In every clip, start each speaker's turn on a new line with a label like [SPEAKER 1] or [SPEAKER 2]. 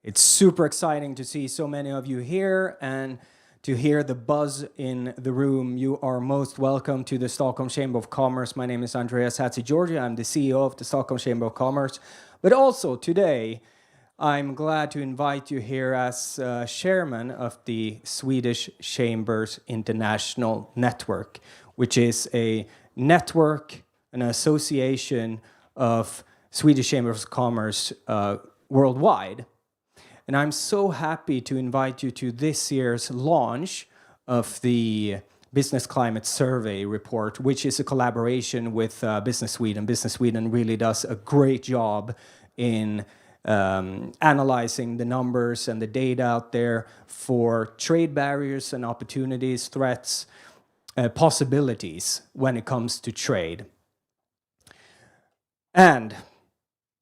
[SPEAKER 1] It's super exciting to see so many of you here and to hear the buzz in the room. You are most welcome to the Stockholm Chamber of Commerce. My name is Andreas Hatzigeorgiou. I'm the CEO of the Stockholm Chamber of Commerce. But also today, I'm glad to invite you here as chairman of the Swedish Chambers International Network, which is a network, an association of Swedish Chambers of Commerce worldwide. And I'm so happy to invite you to this year's launch of the Business Climate Survey report, which is a collaboration with Business Sweden. Business Sweden really does a great job in analyzing the numbers and the data out there for trade barriers and opportunities, threats, possibilities when it comes to trade. And,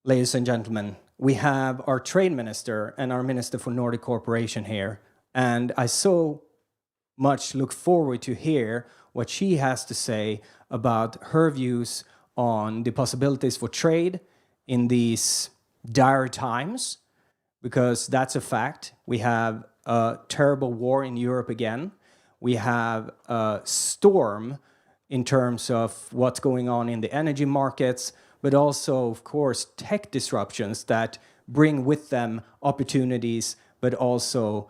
[SPEAKER 1] ladies and gentlemen, we have our trade minister and our minister for Nordic cooperation here, and I so much look forward to hear what she has to say about her views on the possibilities for trade in these dire times, because that's a fact. We have a terrible war in Europe again. We have a storm in terms of what's going on in the energy markets, but also, of course, tech disruptions that bring with them opportunities, but also,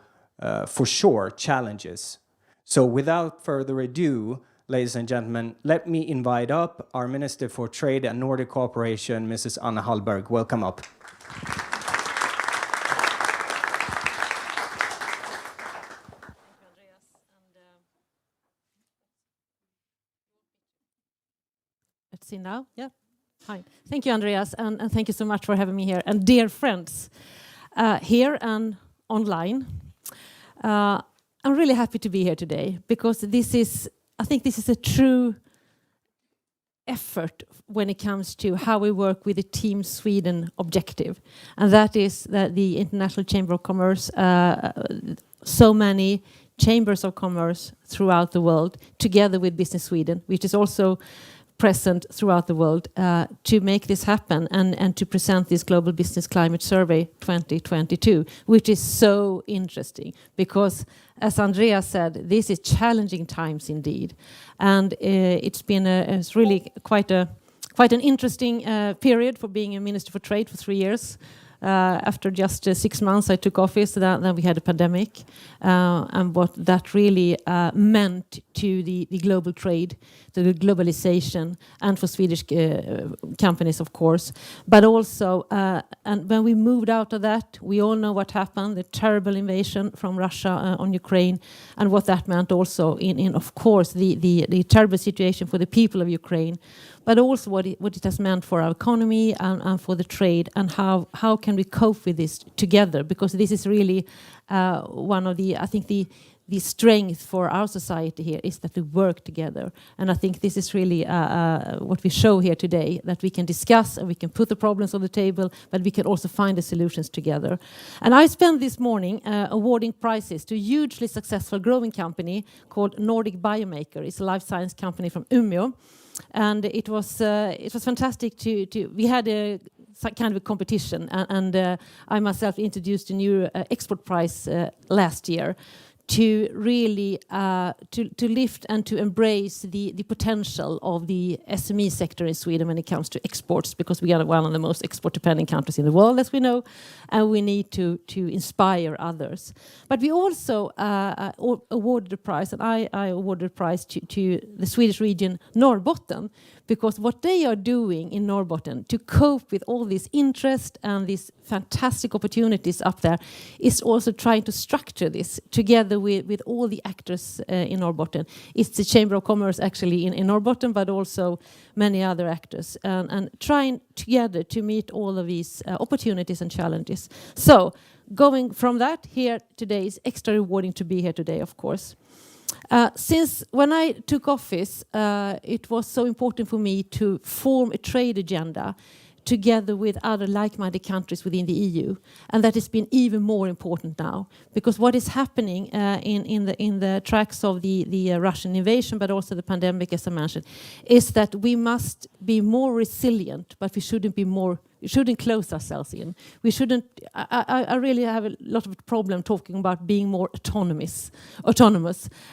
[SPEAKER 1] for sure, challenges. So without further ado, ladies and gentlemen, let me invite up our Minister for Trade and Nordic Cooperation, Mrs. Anna Hallberg. Welcome up.
[SPEAKER 2] Let's see now. Yeah. Hi. Thank you, Andreas, and thank you so much for having me here. And dear friends, here and online, I'm really happy to be here today because I think this is a true effort when it comes to how we work with the Team Sweden objective. And that is that the International Chamber of Commerce, so many chambers of commerce throughout the world, together with Business Sweden, which is also present throughout the world, to make this happen and to present this Global Business Climate Survey 2022, which is so interesting because, as Andreas said, this is challenging times indeed. And it's been it's really quite an interesting period for being a Minister for Trade for 3 years. After just 6 months I took office, then we had a pandemic, and what that really meant to the global trade, to the globalization, and for Swedish companies, of course. But also, and when we moved out of that, we all know what happened, the terrible invasion from Russia on Ukraine, and what that meant also in of course, the terrible situation for the people of Ukraine, but also what it has meant for our economy and for the trade, and how can we cope with this together? Because this is really one of the, I think the strength for our society here is that we work together. And I think this is really what we show here today, that we can discuss and we can put the problems on the table, but we can also find the solutions together. And I spent this morning awarding prizes to a hugely successful growing company called Nordic Biomaker. It's a life science company from Umeå. And it was fantastic we had a kind of a competition, and I myself introduced a new export prize last year to really to lift and to embrace the potential of the SME sector in Sweden when it comes to exports, because we are one of the most export-dependent countries in the world, as we know, and we need to inspire others. But we also awarded a prize, and I awarded a prize to the Swedish region Norrbotten, because what they are doing in Norrbotten to cope with all this interest and these fantastic opportunities up there is also trying to structure this together with all the actors in Norrbotten. It's the Chamber of Commerce actually in Norrbotten, but also many other actors, and trying together to meet all of these opportunities and challenges. So going from that, here today is extra rewarding to be here today, of course. Since when I took office, it was so important for me to form a trade agenda together with other like-minded countries within the EU, and that has been even more important now, because what is happening in the tracks of the Russian invasion, but also the pandemic, as I mentioned, is that we must be more resilient, but we shouldn't be more shouldn't close ourselves in. We shouldn't. I really have a lot of problem talking about being more autonomous,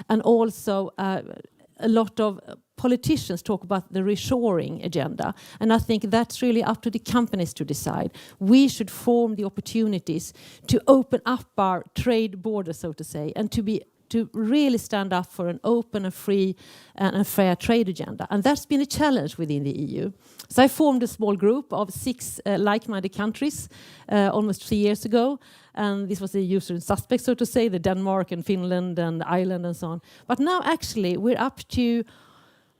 [SPEAKER 2] and also a lot of politicians talk about the reshoring agenda, and I think that's really up to the companies to decide. We should form the opportunities to open up our trade border, so to say, and to really stand up for an open and free and fair trade agenda. And that's been a challenge within the EU. So I formed a small group of 6 like-minded countries almost 3 years ago. And this was the usual suspects, so to say, the Denmark and Finland and Ireland and so on. But now actually we're up to,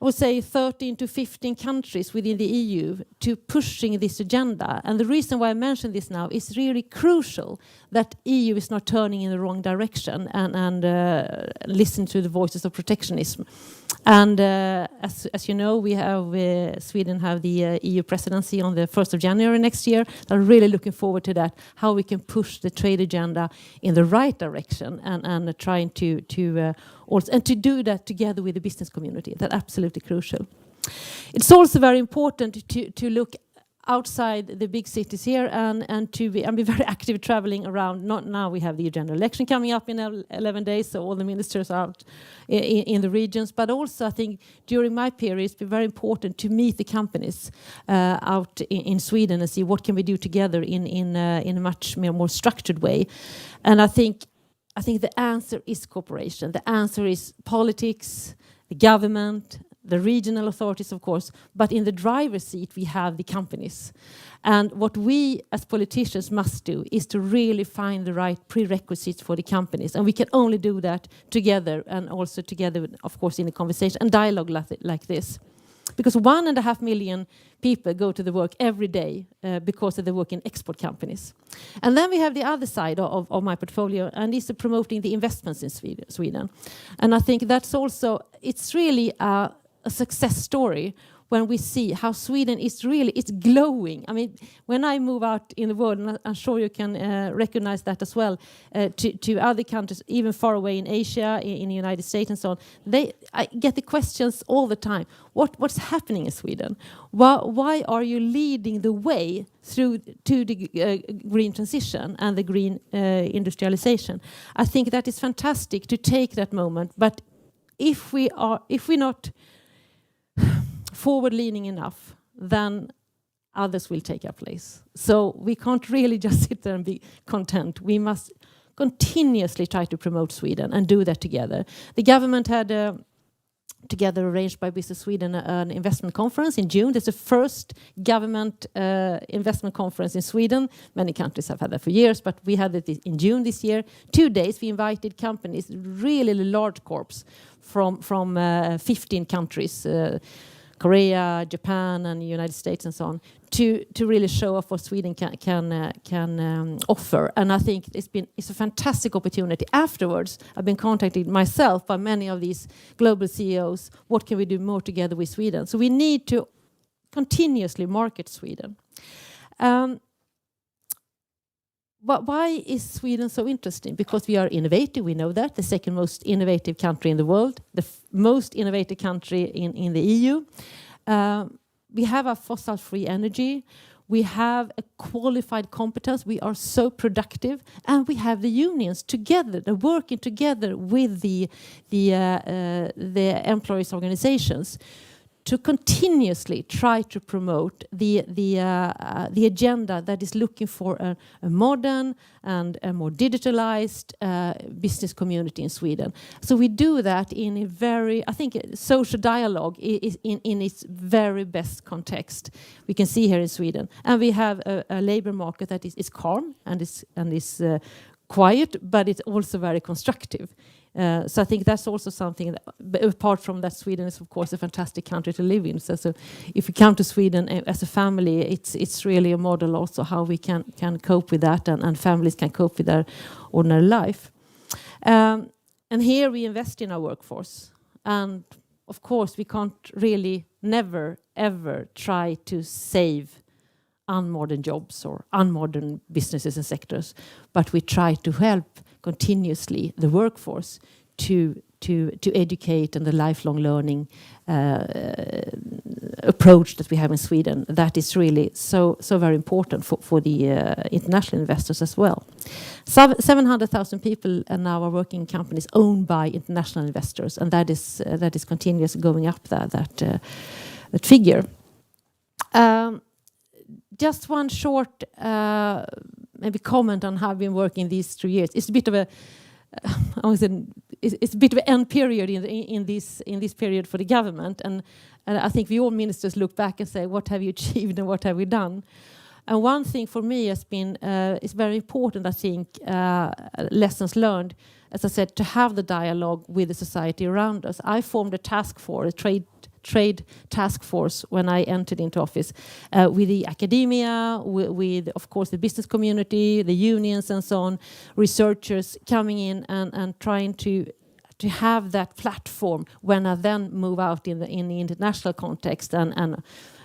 [SPEAKER 2] I would say, 13 to 15 countries within the EU to pushing this agenda. And the reason why I mention this now is really crucial that EU is not turning in the wrong direction and listen to the voices of protectionism. And as you know, we have Sweden have the EU presidency on the 1st of January next year. I'm really looking forward to that, how we can push the trade agenda in the right direction and trying to also, and to do that together with the business community. That's absolutely crucial. It's also very important to look outside the big cities here and be very active traveling around. Not now, we have the general election coming up in 11 days, so all the ministers are out in the regions. But also, I think during my period, it's been very important to meet the companies out in Sweden and see what can we do together in a much more structured way. And I think the answer is cooperation. The answer is politics, the government, the regional authorities, of course, but in the driver's seat, we have the companies. And what we as politicians must do is to really find the right prerequisites for the companies. And we can only do that together, and also together, of course, in a conversation and dialogue like this. Because 1.5 million people go to the work every day because of the work in export companies. And then we have the other side of my portfolio, and is promoting the investments in Sweden. And I think that's also, it's really a success story when we see how Sweden is really, it's glowing. I mean, when I move out in the world, and I'm sure you can recognize that as well, to other countries, even far away in Asia, in the United States and so on, I get the questions all the time. What's happening in Sweden? Why are you leading the way to the green transition and the green industrialization? I think that is fantastic to take that moment, but if we're not forward-leaning enough, then others will take our place. So we can't really just sit there and be content. We must continuously try to promote Sweden and do that together. The government had, together arranged by Business Sweden, an investment conference in June. That's the first government investment conference in Sweden. Many countries have had that for years, but we had it in June this year. 2 days, we invited companies, really large corps from 15 countries, Korea, Japan, and the United States, and so on, to really show off what Sweden can offer. And I think it's a fantastic opportunity. Afterwards, I've been contacted myself by many of these global CEOs. What can we do more together with Sweden? So we need to continuously market Sweden. But why is Sweden so interesting? Because we are innovative, we know that, the second most innovative country in the world, the most innovative country in the EU. We have a fossil-free energy, we have a qualified competence, we are so productive, and we have the unions together, they're working together with the employees' organizations to continuously try to promote the agenda that is looking for a modern and a more digitalized business community in Sweden. So we do that in a very, I think, social dialogue is in its very best context. We can see here in Sweden, and we have a labor market that is calm and is quiet, but it's also very constructive. So I think that's also something that, apart from that, Sweden is of course a fantastic country to live in. So if you come to Sweden as a family, it's really a model also how we can cope with that, and families can cope with their ordinary life. And here we invest in our workforce. And of course we can't really never ever try to save unmodern jobs or unmodern businesses and sectors, but we try to help continuously the workforce to educate and the lifelong learning approach that we have in Sweden. That is really so very important for the international investors as well. 700,000 people now are working in companies owned by international investors, and that is continuously going up that figure. Just one short maybe comment on how I've been working these 3 years. It's a bit of a it's a bit of an end period in this period for the government, and I think we all ministers look back and say, what have you achieved and what have we done? And one thing for me has been is very important. I think lessons learned, as I said, to have the dialogue with the society around us. I formed a task force, a trade task force, when I entered into office, with the academia, with of course the business community, the unions and so on, researchers coming in and trying to have that platform when I then move out in the international context and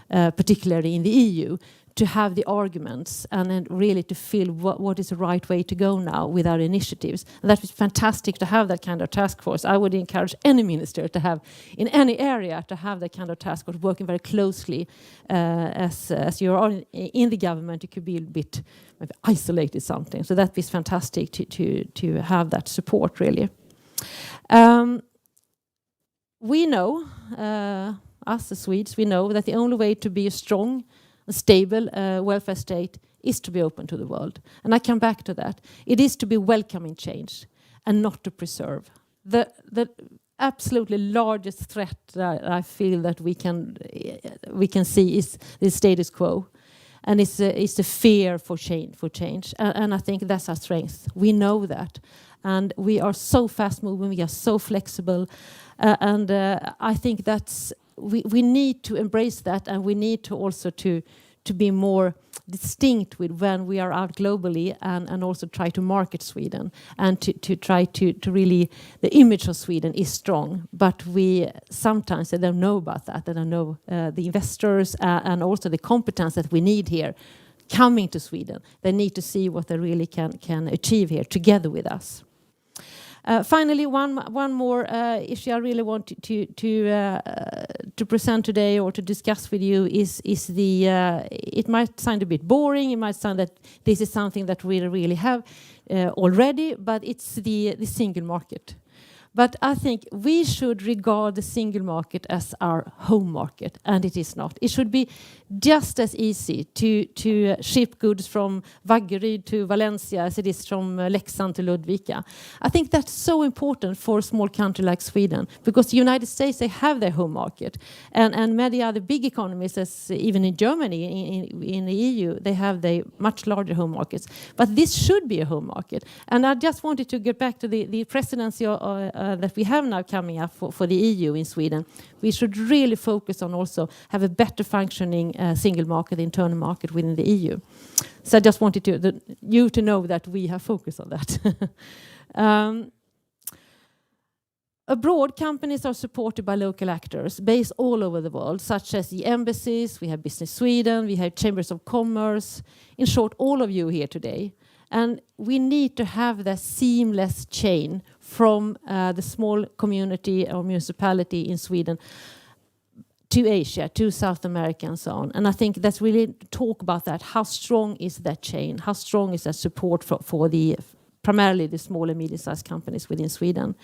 [SPEAKER 2] particularly in the EU, to have the arguments and then really to feel what is the right way to go now with our initiatives. And that was fantastic to have that kind of task force. I would encourage any minister to have, in any area, to have that kind of task force working very closely. As you are in the government, you could be a bit maybe isolated something. So that was fantastic to have that support, really. We know, us as Swedes, we know that the only way to be a strong, a stable welfare state is to be open to the world. And I come back to that. It is to be welcoming change and not to preserve. The absolutely largest threat that I feel that we can see is the status quo. And it's the fear for change. And I think that's our strength. We know that. And we are so fast moving, we are so flexible. And I think that's we need to embrace that, and we need to also to be more distinct with when we are out globally, and also try to market Sweden, and to try to really, the image of Sweden is strong, but we sometimes they don't know about that. They don't know the investors and also the competence that we need here coming to Sweden. They need to see what they really can achieve here together with us. Finally, one more issue I really want to present today or to discuss with you is the. It might sound a bit boring. It might sound that this is something that we really have already, but it's the single market. But I think we should regard the single market as our home market, and it is not. It should be just as easy to ship goods from Vaggeryd to Valencia as it is from Leksand to Ludvika. I think that's so important for a small country like Sweden, because the United States, they have their home market, and many other big economies, as even in Germany, in the EU, they have their much larger home markets. But this should be a home market. And I just wanted to get back to the presidency that we have now coming up for the EU in Sweden. We should really focus on also have a better functioning single market, internal market within the EU. So I just wanted you to know that we have focused on that. Abroad, companies are supported by local actors based all over the world, such as the embassies, we have Business Sweden, we have Chambers of Commerce, in short, all of you here today. And we need to have that seamless chain from the small community or municipality in Sweden to Asia, to South America and so on. And I think that's really talk about that. How strong is that chain? How strong is that support for the primarily the small and medium-sized companies within Sweden?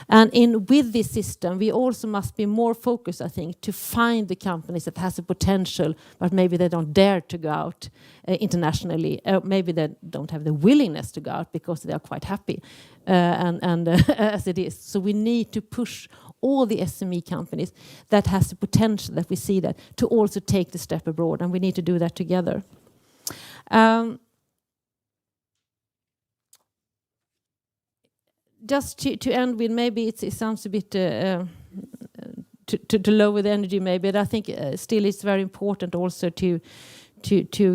[SPEAKER 2] And with this system, we also must be more focused, I think, to find the companies that has a potential, but maybe they don't dare to go out internationally. Maybe they don't have the willingness to go out because they are quite happy as it is. So we need to push all the SME companies that has the potential, that we see that, to also take the step abroad, and we need to do that together. Just to end with, maybe it sounds a bit to lower the energy maybe, but I think still it's very important also to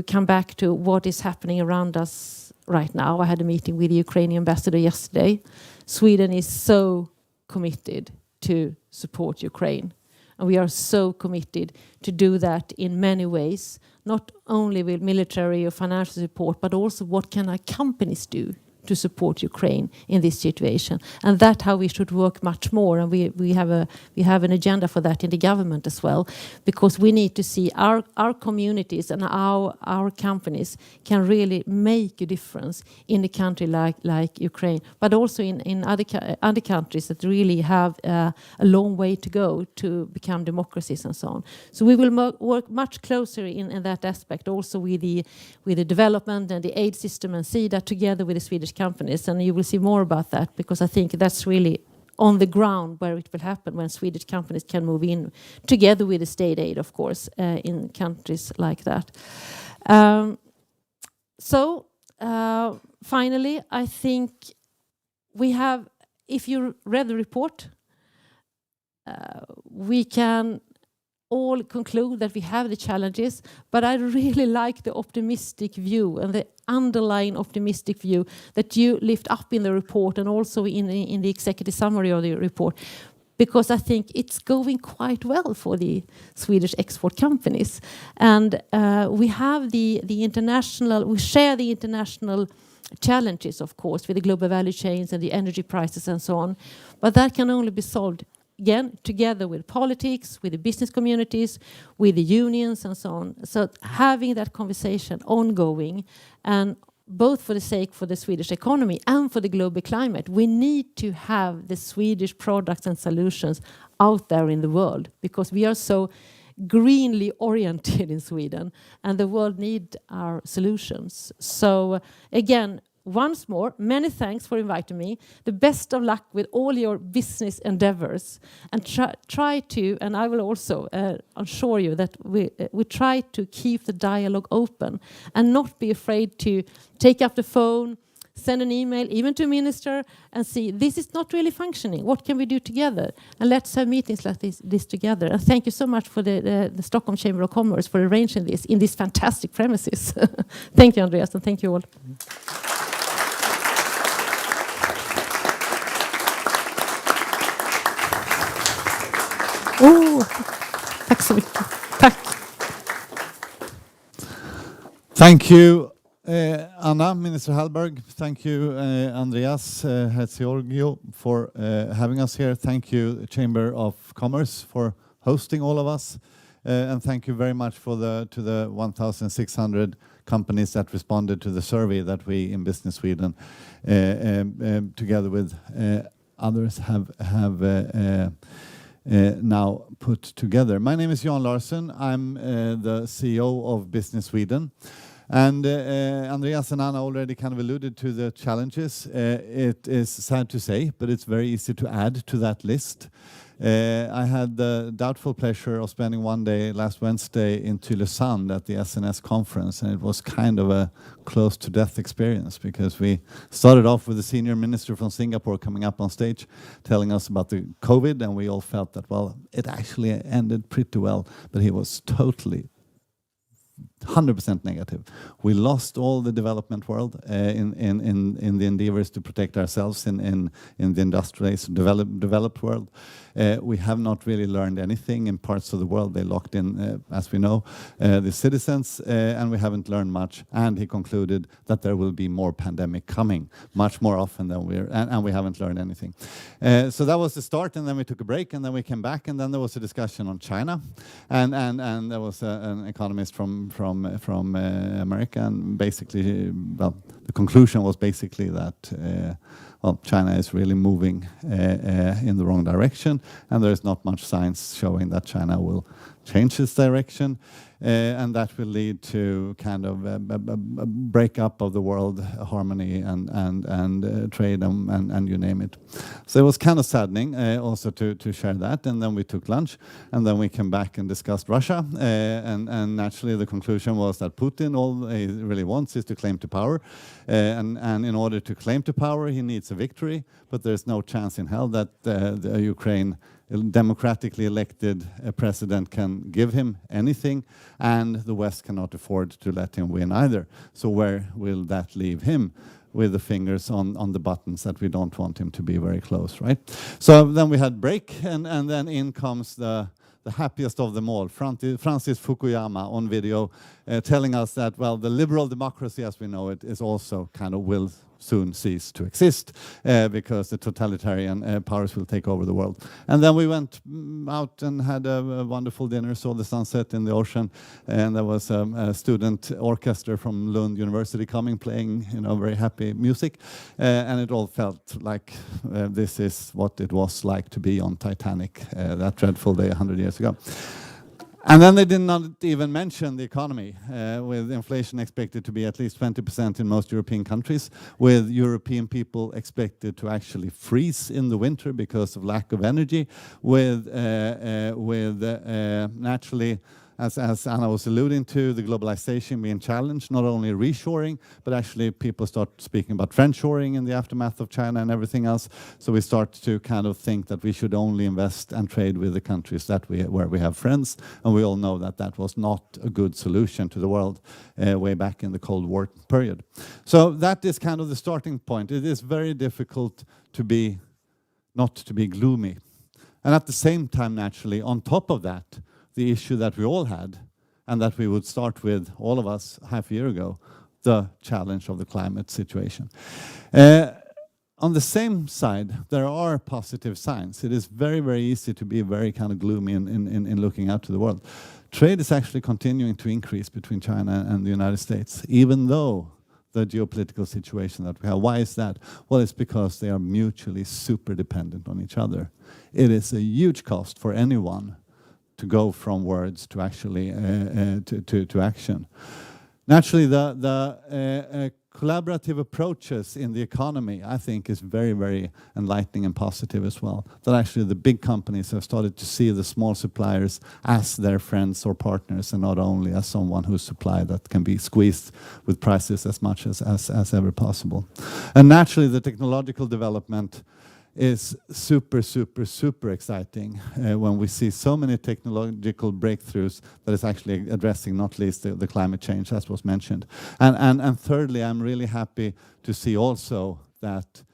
[SPEAKER 2] come back to what is happening around us right now. I had a meeting with the Ukrainian ambassador yesterday. Sweden is so committed to support Ukraine, and we are so committed to do that in many ways, not only with military or financial support, but also what can our companies do to support Ukraine in this situation. And that's how we should work much more. And we have an agenda for that in the government as well, because we need to see our communities and our companies can really make a difference in a country like Ukraine, but also in other countries that really have a long way to go to become democracies and so on. So we will work much closer in that aspect, also with the development and the aid system, and see that together with the Swedish companies. And you will see more about that, because I think that's really on the ground where it will happen, when Swedish companies can move in together with the state aid, of course, in countries like that. Finally, I think we have, if you read the report, we can all conclude that we have the challenges, but I really like the optimistic view and the underlying optimistic view that you lift up in the report, and also in the executive summary of the report, because I think it's going quite well for the Swedish export companies. And we have the international, we share the international challenges, of course, with the global value chains and the energy prices and so on, but that can only be solved again, together with politics, with the business communities, with the unions and so on. So having that conversation ongoing, and both for the sake for the Swedish economy and for the global climate, we need to have the Swedish products and solutions out there in the world, because we are so greenly oriented in Sweden, and the world needs our solutions. So again, once more, many thanks for inviting me. The best of luck with all your business endeavors, and try to, and I will also assure you that we try to keep the dialogue open and not be afraid to take up the phone, send an email, even to a minister, and see, this is not really functioning. What can we do together? And let's have meetings like this together. And thank you so much for the Stockholm Chamber of Commerce for arranging this in these fantastic premises. Thank you, Andreas, and thank you all. Tack så mycket. Tack.
[SPEAKER 3] Thank you, Anna, Minister Hallberg. Thank you, Andreas Hatzigeorgiou, for having us here. Thank you, Chamber of Commerce, for hosting all of us. And thank you very much to the 1,600 companies that responded to the survey that we in Business Sweden, together with others, have now put together. My name is Larsson. I'm the CEO of Business Sweden. And Andreas and Anna already kind of alluded to the challenges. It is sad to say, but it's very easy to add to that list. I had the doubtful pleasure of spending one day last Wednesday in Tylösand at the SNS conference, and it was kind of a close to death experience, because we started off with the senior minister from Singapore coming up on stage telling us about the COVID, and we all felt that, well, it actually ended pretty well, but he was totally 100% negative. We lost all the development world in the endeavors to protect ourselves in the industrialized developed world. We have not really learned anything in parts of the world. They locked in, as we know, the citizens, and we haven't learned much. And he concluded that there will be more pandemic coming, much more often than and we haven't learned anything. So that was the start, and then we took a break, and then we came back, and then there was a discussion on China, and there was an economist from America, and basically, well, the conclusion was basically that China is really moving in the wrong direction, and there is not much science showing that China will change its direction, and that will lead to kind of a breakup of the world harmony and trade and you name it. So it was kind of saddening also to share that, and then we took lunch, and then we came back and discussed Russia, and naturally the conclusion was that Putin, all he really wants is to claim to power, and in order to claim to power he needs a victory, but there's no chance in hell that the Ukraine democratically elected president can give him anything, and the West cannot afford to let him win either. So where will that leave him? With the fingers on the buttons that we don't want him to be very close, right? So then we had break, and then in comes the the happiest of them all, Francis Fukuyama, on video, telling us that, well, the liberal democracy as we know it is also kind of will soon cease to exist because the totalitarian powers will take over the world. And then we went out and had a wonderful dinner, saw the sunset in the ocean, and there was a student orchestra from Lund University coming, playing, you know, very happy music, and it all felt like this is what it was like to be on Titanic that dreadful day 100 years ago. And then they did not even mention the economy, with inflation expected to be at least 20% in most European countries, with European people expected to actually freeze in the winter because of lack of energy, with naturally, as Anna was alluding to, the globalization being challenged, not only reshoring, but actually people start speaking about friendshoring in the aftermath of China and everything else. So we start to kind of think that we should only invest and trade with the countries that where we have friends. And we all know that that was not a good solution to the world way back in the Cold War period. So that is kind of the starting point. It is very difficult to be, not to be gloomy. And at the same time, naturally, on top of that, the issue that we all had, and that we would start with, all of us, half a year ago, the challenge of the climate situation. On the same side, there are positive signs. It is very, very easy to be very kind of gloomy in looking out to the world. Trade is actually continuing to increase between China and the United States, even though the geopolitical situation that we have. Why is that? Well, it's because they are mutually super dependent on each other. It is a huge cost for anyone to go from words to actually to action. Naturally, the collaborative approaches in the economy, I think, is very, very enlightening and positive as well. That actually the big companies have started to see the small suppliers as their friends or partners, and not only as someone who's supply that can be squeezed with prices as much as ever possible. And naturally, the technological development is super, super, super exciting when we see so many technological breakthroughs that is actually addressing not least the climate change, as was mentioned. And thirdly, I'm really happy to see also that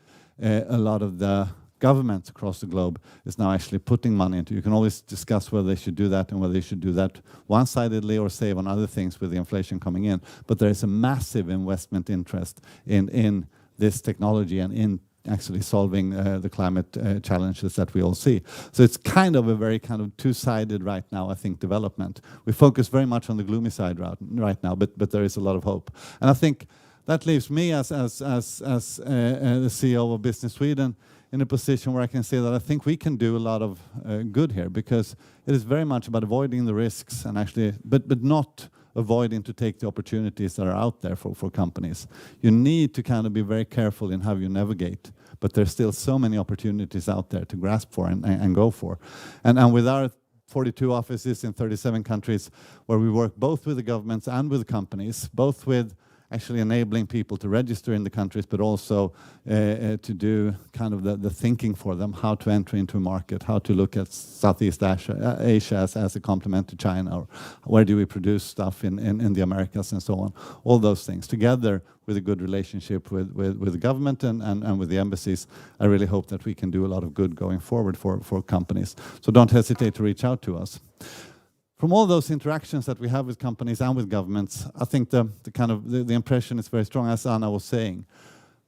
[SPEAKER 3] a lot of the governments across the globe is now actually putting money into. You can always discuss whether they should do that and whether they should do that one-sidedly or save on other things with the inflation coming in. But there is a massive investment interest in this technology and in actually solving the climate challenges that we all see. So it's kind of a very kind of two-sided right now, I think, development. We focus very much on the gloomy side right now, but there is a lot of hope. And I think that leaves me as the CEO of Business Sweden in a position where I can say that I think we can do a lot of good here, because it is very much about avoiding the risks and actually, but not avoiding to take the opportunities that are out there for companies. You need to kind of be very careful in how you navigate, but there's still so many opportunities out there to grasp for and go for. And with our 42 offices in 37 countries, where we work both with the governments and with companies, both with actually enabling people to register in the countries, but also to do kind of the thinking for them, how to enter into a market, how to look at Southeast Asia as a complement to China, or where do we produce stuff in the Americas and so on. All those things together with a good relationship with the government and with the embassies. I really hope that we can do a lot of good going forward for companies. So don't hesitate to reach out to us. From all those interactions that we have with companies and with governments, I think the impression is very strong, as Anna was saying.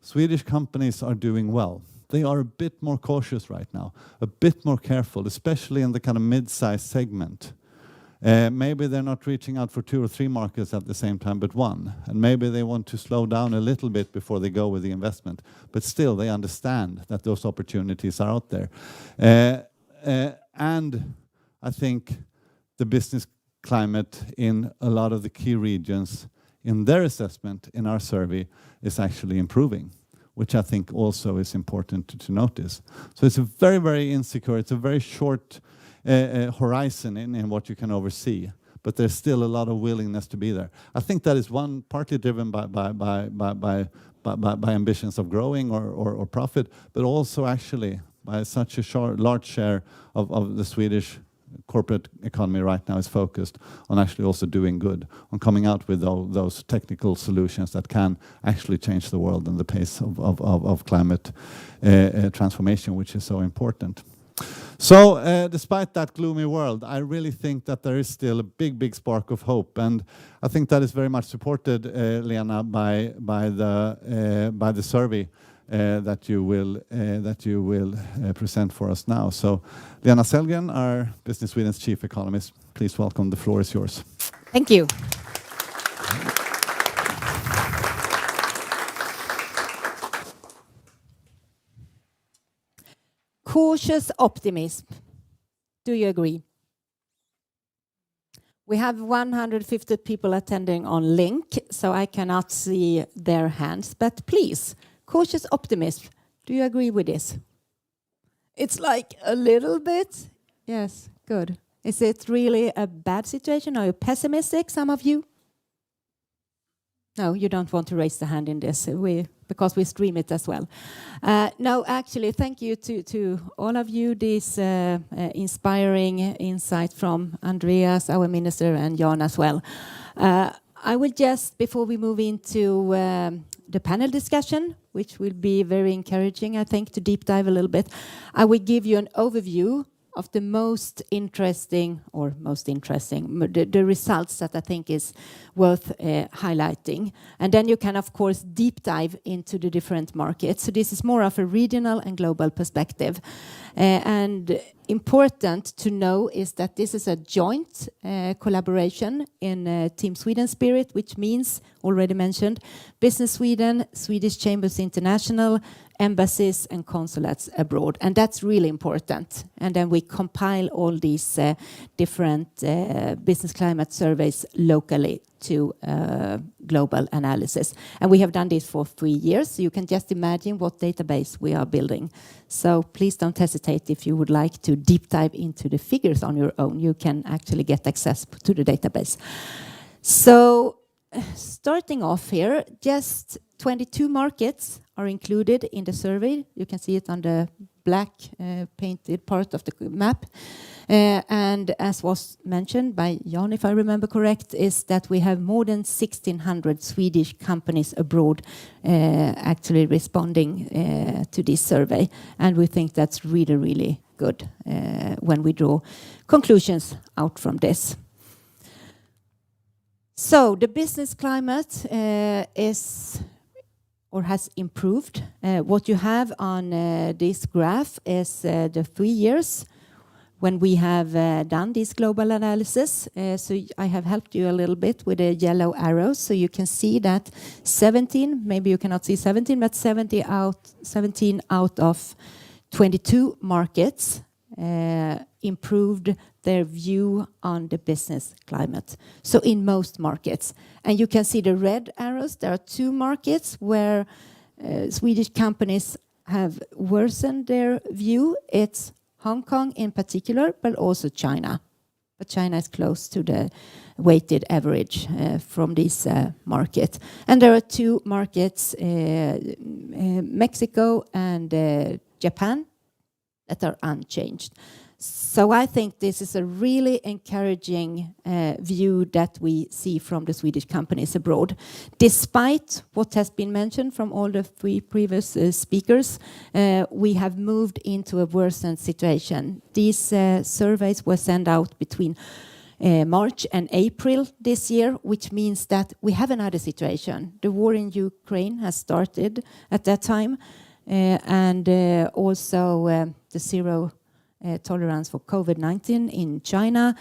[SPEAKER 3] Swedish companies are doing well. They are a bit more cautious right now, a bit more careful, especially in the kind of mid-size segment. Maybe they're not reaching out for 2 or 3 markets at the same time, but one. And maybe they want to slow down a little bit before they go with the investment. But still, they understand that those opportunities are out there. And I think the business climate in a lot of the key regions, in their assessment, in our survey, is actually improving, which I think also is important to notice. So it's a very, very insecure, it's a very short horizon in what you can oversee, but there's still a lot of willingness to be there. I think that is partly driven by ambitions of growing or profit, but also actually by such a large share of the Swedish corporate economy right now is focused on actually also doing good, on coming out with those technical solutions that can actually change the world and the pace of climate transformation, which is so important. So despite that gloomy world, I really think that there is still a big spark of hope, and I think that is very much supported, Lena, by the survey that you will present for us now. So, Lena Sellgren, our Business Sweden's chief economist, please welcome. The floor is yours.
[SPEAKER 4] Thank you. Cautious optimism. Do you agree? We have 150 people attending on link, so I cannot see their hands, but please, cautious optimism. Do you agree with this? It's like a little bit. Yes, good. Is it really a bad situation? Are you pessimistic, some of you? No, you don't want to raise the hand in this, because we stream it as well. No, actually, thank you to all of you. This inspiring insight from Andreas, our minister, and Jan as well. I will just, before we move into the panel discussion, which will be very encouraging, I think, to deep dive a little bit, I will give you an overview of the most interesting, the results that I think is worth highlighting. And then you can, of course, deep dive into the different markets. So this is more of a regional and global perspective. And important to know is that this is a joint collaboration in Team Sweden spirit, which means, already mentioned, Business Sweden, Swedish Chambers International, embassies and consulates abroad. And that's really important. And then we compile all these different business climate surveys locally to global analysis. And we have done this for 3 years. So you can just imagine what database we are building. So please don't hesitate if you would like to deep dive into the figures on your own. You can actually get access to the database. So starting off here, just 22 markets are included in the survey. You can see it on the black painted part of the map. And as was mentioned by Jan, if I remember correct, is that we have more than 1,600 Swedish companies abroad actually responding to this survey. And we think that's really, really good when we draw conclusions out from this. So the business climate is or has improved. What you have on this graph is the 3 years when we have done this global analysis. So I have helped you a little bit with the yellow arrows. So you can see that 17, maybe you cannot see 17, but 17 out of 22 markets improved their view on the business climate. So in most markets. And you can see the red arrows. There are 2 markets where Swedish companies have worsened their view. It's Hong Kong in particular, but also China. But China is close to the weighted average from this market. And there are 2 markets, Mexico and Japan, that are unchanged. So I think this is a really encouraging view that we see from the Swedish companies abroad. Despite what has been mentioned from all the 3 previous speakers, we have moved into a worsened situation. These surveys were sent out between March and April this year, which means that we have another situation. The war in Ukraine has started at that time, and also the zero tolerance for COVID-19 in China.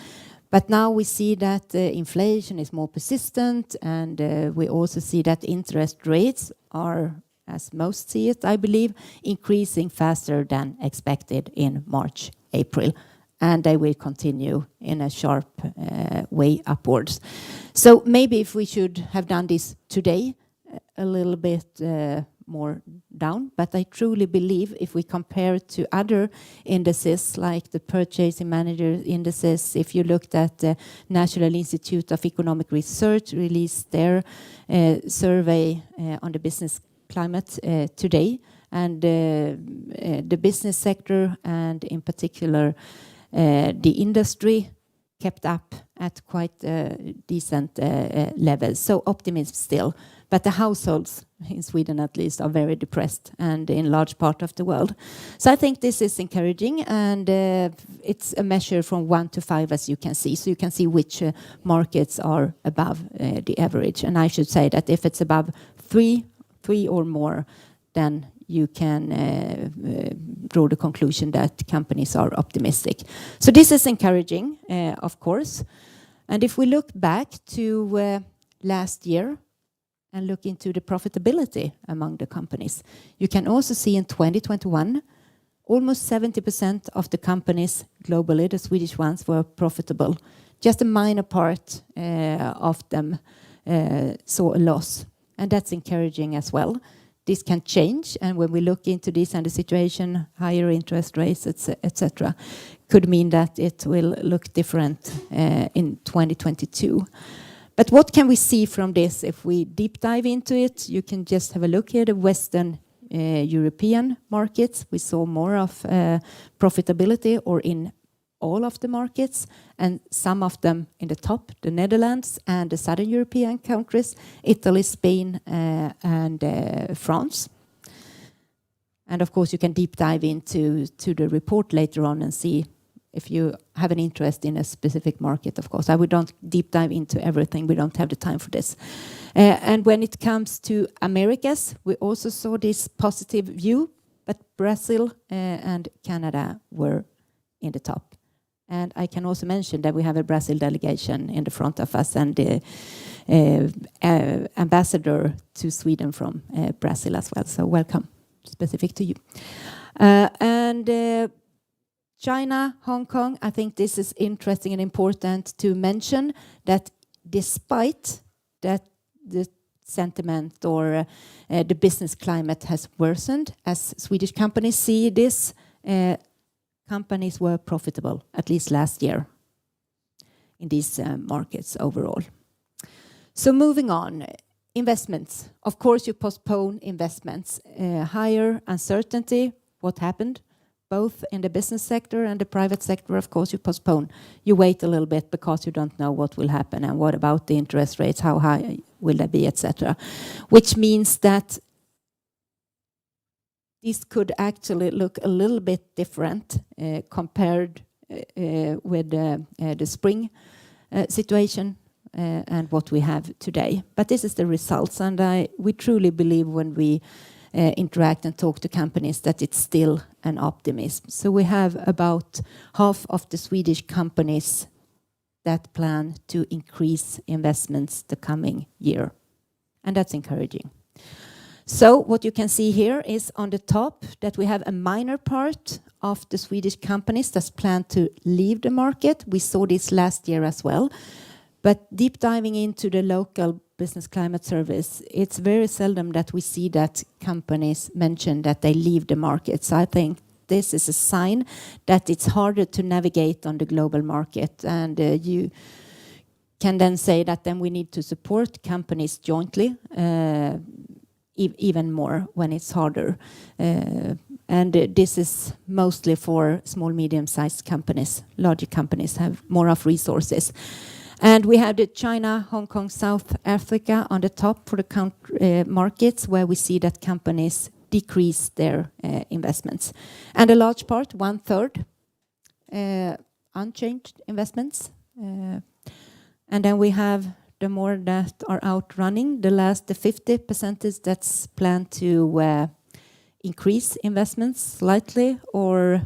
[SPEAKER 4] But now we see that inflation is more persistent, and we also see that interest rates are, as most see it, I believe, increasing faster than expected in March, April. And they will continue in a sharp way upwards. So maybe if we should have done this today, a little bit more down, but I truly believe if we compare to other indices like the Purchasing Manager indices, if you looked at the National Institute of Economic Research released their survey on the business climate today, and the business sector and in particular the industry kept up at quite decent levels. So optimism still. But the households, in Sweden at least, are very depressed, and in large part of the world. So I think this is encouraging, and it's a measure from 1 to 5, as you can see. So you can see which markets are above the average. And I should say that if it's above 3 or more, then you can draw the conclusion that companies are optimistic. So this is encouraging, of course. And if we look back to last year and look into the profitability among the companies, you can also see in 2021, almost 70% of the companies globally, the Swedish ones, were profitable. Just a minor part of them saw a loss. And that's encouraging as well. This can change, and when we look into this and the situation, higher interest rates, etc., could mean that it will look different in 2022. But what can we see from this? If we deep dive into it, you can just have a look here, the Western European markets. We saw more of profitability, or in all of the markets, and some of them in the top, the Netherlands and the Southern European countries, Italy, Spain, and France. And of course, you can deep dive into the report later on and see if you have an interest in a specific market, of course. I would don't deep dive into everything. We don't have the time for this. And when it comes to Americas, we also saw this positive view, but Brazil and Canada were in the top. And I can also mention that we have a Brazil delegation in the front of us, and the ambassador to Sweden from Brazil as well. So welcome, specific to you. And China, Hong Kong, I think this is interesting and important to mention, that despite that the sentiment or the business climate has worsened, as Swedish companies see this, companies were profitable, at least last year, in these markets overall. So moving on, investments. Of course, you postpone investments. Higher uncertainty, what happened? Both in the business sector and the private sector, of course, you postpone. You wait a little bit because you don't know what will happen, and what about the interest rates, how high will they be, etc. Which means that this could actually look a little bit different compared with the spring situation and what we have today. But this is the results, and we truly believe when we interact and talk to companies that it's still an optimism. So we have about half of the Swedish companies that plan to increase investments the coming year, and that's encouraging. So what you can see here is on the top that we have a minor part of the Swedish companies that plan to leave the market. We saw this last year as well. But deep diving into the local business climate service, it's very seldom that we see that companies mention that they leave the market. So I think this is a sign that it's harder to navigate on the global market, and you can then say that then we need to support companies jointly, even more when it's harder. And this is mostly for small, medium-sized companies. Larger companies have more of resources. And we have the China, Hong Kong, South Africa on the top for the markets, where we see that companies decrease their investments. And a large part, 1/3, unchanged investments. And then we have the more that are outrunning, the 50% is that's planned to increase investments slightly or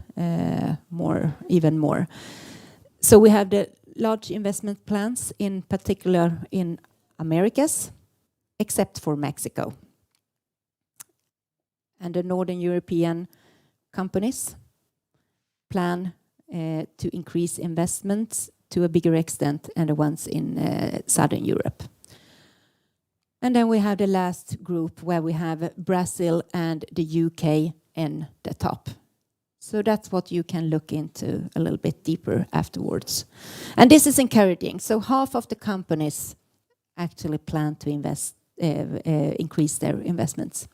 [SPEAKER 4] more, even more. So we have the large investment plans, in particular in Americas, except for Mexico. And the Northern European companies plan to increase investments to a bigger extent than the ones in Southern Europe. And then we have the last group where we have Brazil and the UK in the top. So that's what you can look into a little bit deeper afterwards. And this is encouraging. So half of the companies actually plan to increase their investments.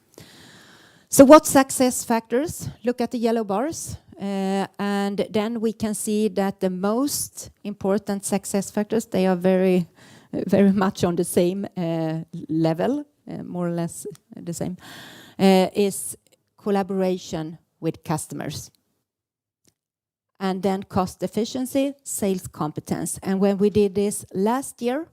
[SPEAKER 4] So what success factors? Look at the yellow bars. And then we can see that the most important success factors, they are very, very much on the same level. more or less the same, is collaboration with customers. And then cost efficiency, sales competence. And when we did this last year,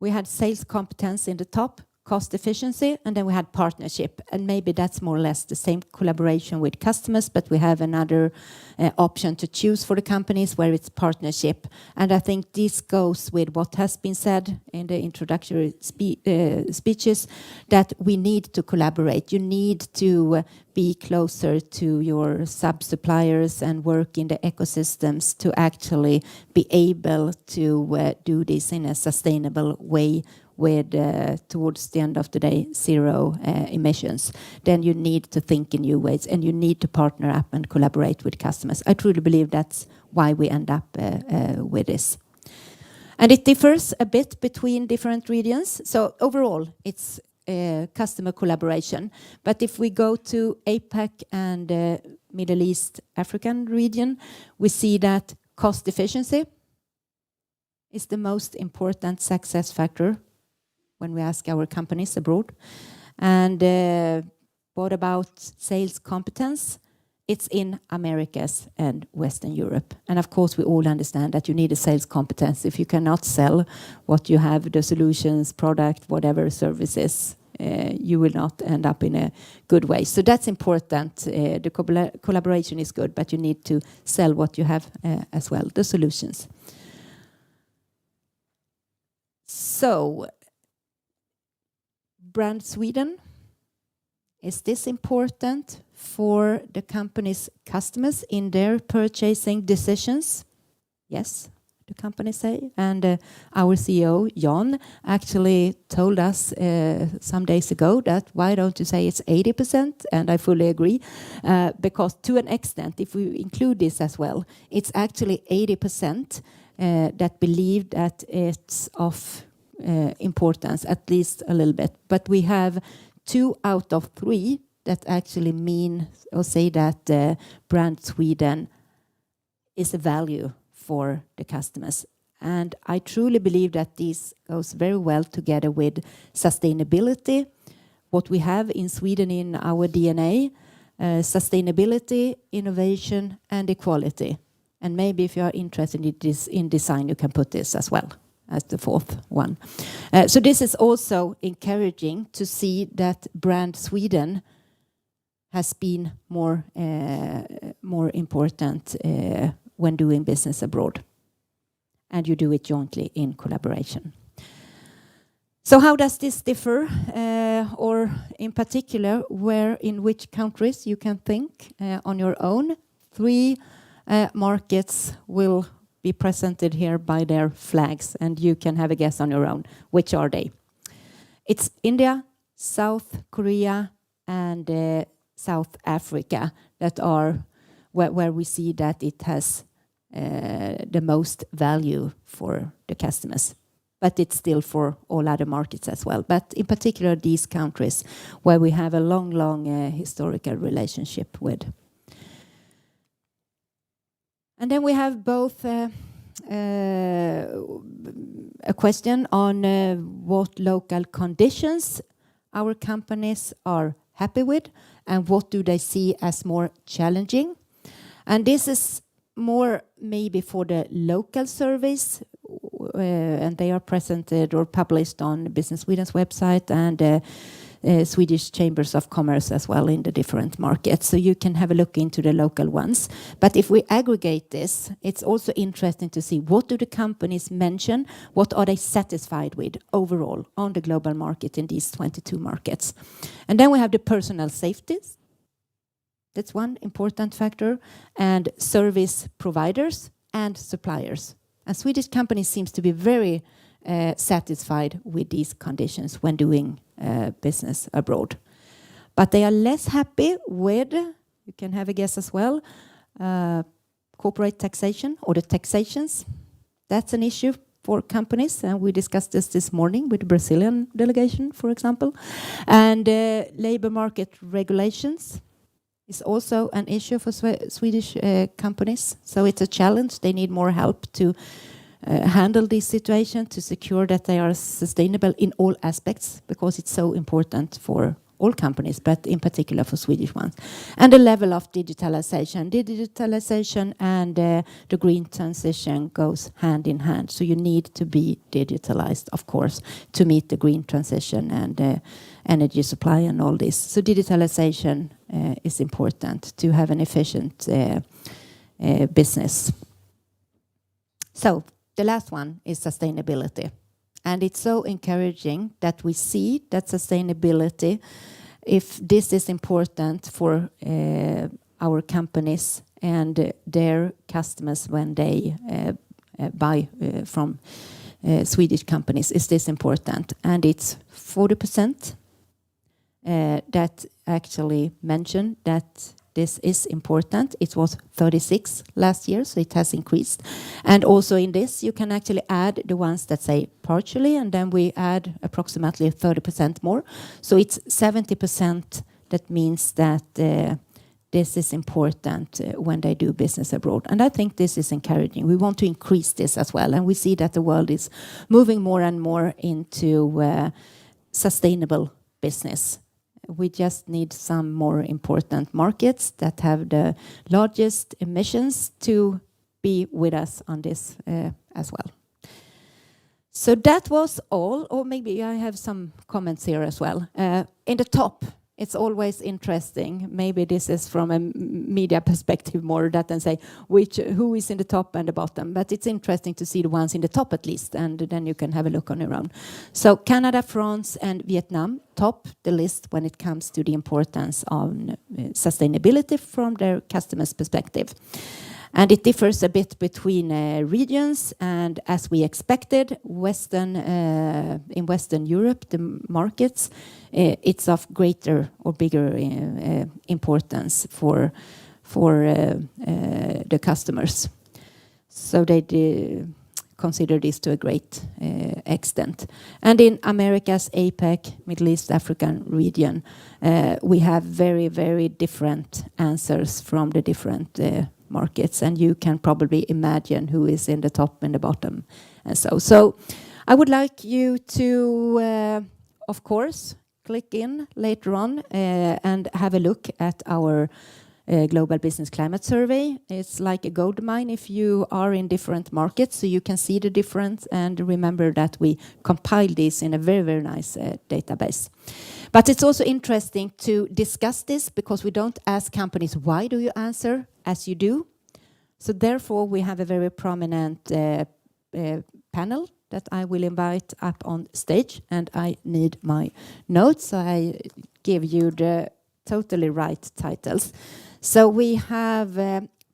[SPEAKER 4] we had sales competence in the top, cost efficiency, and then we had partnership. And maybe that's more or less the same collaboration with customers, but we have another option to choose for the companies where it's partnership. And I think this goes with what has been said in the introductory speeches, that we need to collaborate. You need to be closer to your sub-suppliers and work in the ecosystems to actually be able to do this in a sustainable way with, towards the end of the day, zero emissions. Then you need to think in new ways, and you need to partner up and collaborate with customers. I truly believe that's why we end up with this. And it differs a bit between different regions. So overall, it's customer collaboration. But if we go to APAC and Middle East African region, we see that cost efficiency is the most important success factor when we ask our companies abroad. And what about sales competence? It's in Americas and Western Europe. And of course, we all understand that you need a sales competence. If you cannot sell what you have, the solutions, product, whatever services, you will not end up in a good way. So that's important. The collaboration is good, but you need to sell what you have as well, the solutions. So, brand Sweden, is this important for the company's customers in their purchasing decisions? Yes, the companies say. And our CEO, Jan, actually told us some days ago that why don't you say it's 80%? And I fully agree, because to an extent, if we include this as well, it's actually 80% that believe that it's of importance, at least a little bit. But we have 2 out of 3 that actually mean or say that brand Sweden is a value for the customers. And I truly believe that this goes very well together with sustainability, what we have in Sweden in our DNA, sustainability, innovation, and equality. And maybe if you are interested in this in design, you can put this as well as the 4th one. So this is also encouraging to see that brand Sweden has been more important when doing business abroad. And you do it jointly in collaboration. So how does this differ? Or in particular, where in which countries you can think on your own? 3 markets will be presented here by their flags, and you can have a guess on your own. Which are they? It's India, South Korea, and South Africa that are where we see that it has the most value for the customers. But it's still for all other markets as well. But in particular, these countries where we have a long historical relationship with. And then we have both a question on what local conditions our companies are happy with and what do they see as more challenging. And this is more maybe for the local surveys, and they are presented or published on Business Sweden's website and Swedish Chambers of Commerce as well in the different markets. So you can have a look into the local ones. But if we aggregate this, it's also interesting to see what do the companies mention, what are they satisfied with overall on the global market in these 22 markets. And then we have the personal safety. That's one important factor. And service providers and suppliers. And Swedish companies seems to be very satisfied with these conditions when doing business abroad. But they are less happy with, you can have a guess as well, corporate taxation or the taxations. That's an issue for companies, and we discussed this morning with the Brazilian delegation, for example. And labor market regulations is also an issue for Swedish companies. So it's a challenge. They need more help to handle this situation, to secure that they are sustainable in all aspects, because it's so important for all companies, but in particular for Swedish ones. And the level of digitalization. Digitalization and the green transition goes hand in hand. So you need to be digitalized, of course, to meet the green transition and energy supply and all this. So digitalization is important to have an efficient business. So the last one is sustainability. And it's so encouraging that we see that sustainability, if this is important for our companies and their customers when they buy from Swedish companies, is this important? And it's 40% that actually mentioned that this is important. It was 36 last year, so it has increased. And also in this, you can actually add the ones that say partially, and then we add approximately 30% more. So it's 70%. That means that this is important when they do business abroad. And I think this is encouraging. We want to increase this as well. And we see that the world is moving more and more into sustainable business. We just need some more important markets that have the largest emissions to be with us on this as well. So that was all, or maybe I have some comments here as well. In the top, it's always interesting. Maybe this is from a media perspective more that than say who is in the top and the bottom. But it's interesting to see the ones in the top at least, and then you can have a look on your own. So Canada, France, and Vietnam top the list when it comes to the importance of sustainability from their customers' perspective. And it differs a bit between regions, and as we expected, in Western Europe, the markets, it's of greater or bigger importance for the customers. So they consider this to a great extent. And in Americas, APEC, Middle East, African region, we have very, very different answers from the different markets, and you can probably imagine who is in the top and the bottom. And so I would like you to, of course, click in later on and have a look at our Global Business Climate Survey. It's like a gold mine if you are in different markets, so you can see the difference, and remember that we compile this in a very, very nice database. But it's also interesting to discuss this, because we don't ask companies, why do you answer as you do? So therefore, we have a very prominent panel that I will invite up on stage, and I need my notes, so I give you the totally right titles. So we have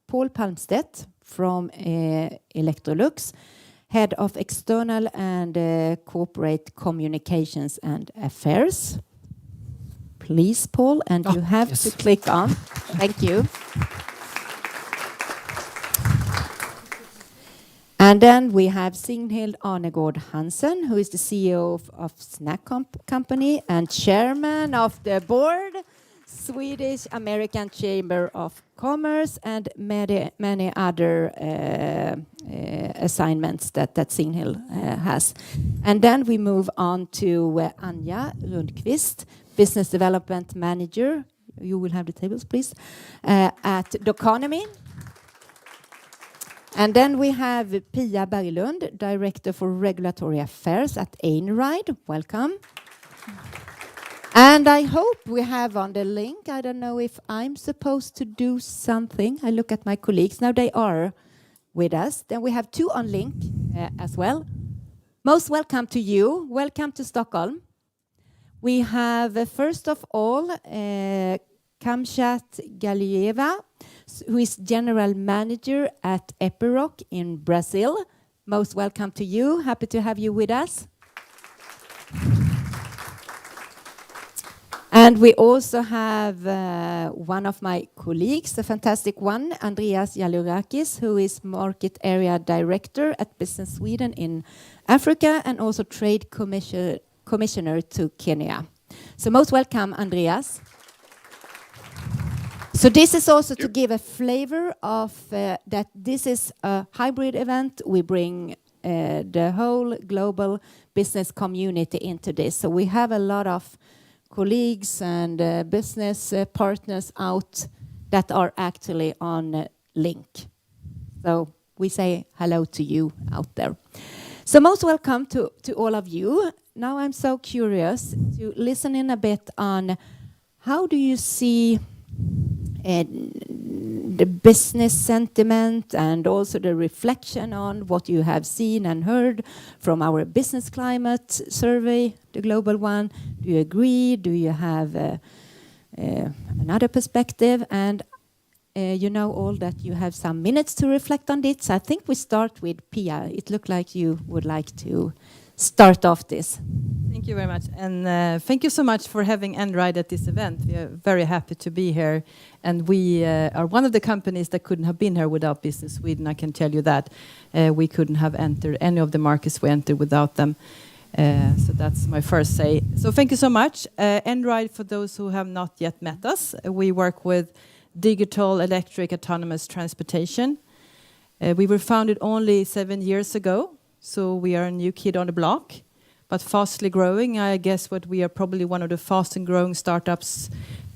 [SPEAKER 4] Paul Palmstedt from Electrolux, Head of External and Corporate Communications and Affairs. Please, Paul, and you have to click on. Thank you. And then we have Signhild Arnegård Hansen, who is the CEO of Snack Company and chairman of the board, Swedish American Chamber of Commerce, and many other assignments that Signhild has. And then we move on to Anja Rundqvist, Business Development Manager. You will have the tables, please, at Doconomy. And then we have Pia Berglund, Director for Regulatory Affairs at Einride. Welcome. And I hope we have on the link, I don't know if I'm supposed to do something. I look at my colleagues. Now they are with us. Then we have two on link as well. Most welcome to you. Welcome to Stockholm. We have, first of all, Kamchat Galieva, who is General Manager at Epiroc in Brazil. Most welcome to you. Happy to have you with us. And we also have one of my colleagues, a fantastic one, Andreas Hatzigeorgiou, who is Market Area Director at Business Sweden in Africa and also Trade Commissioner to Kenya. So most welcome, Andreas. So this is also to give a flavor of that this is a hybrid event. We bring the whole global business community into this. So we have a lot of colleagues and business partners out that are actually on Link. So we say hello to you out there. So most welcome to all of you. Now I'm so curious to listen in a bit on how do you see the business sentiment and also the reflection on what you have seen and heard from our business climate survey, the global one. Do you agree? Do you have another perspective? And you know all that you have some minutes to reflect on this. I think we start with Pia. It looked like you would like to start off this.
[SPEAKER 5] Thank you very much. And thank you so much for having Android at this event. We are very happy to be here. And we are one of the companies that couldn't have been here without Business Sweden. I can tell you that. We couldn't have entered any of the markets we entered without them. So that's my first say. So thank you so much. Android, for those who have not yet met us, we work with digital, electric, autonomous transportation. We were founded only 7 years ago. So we are a new kid on the block, but fastly growing. I guess what we are probably one of the fastest growing startups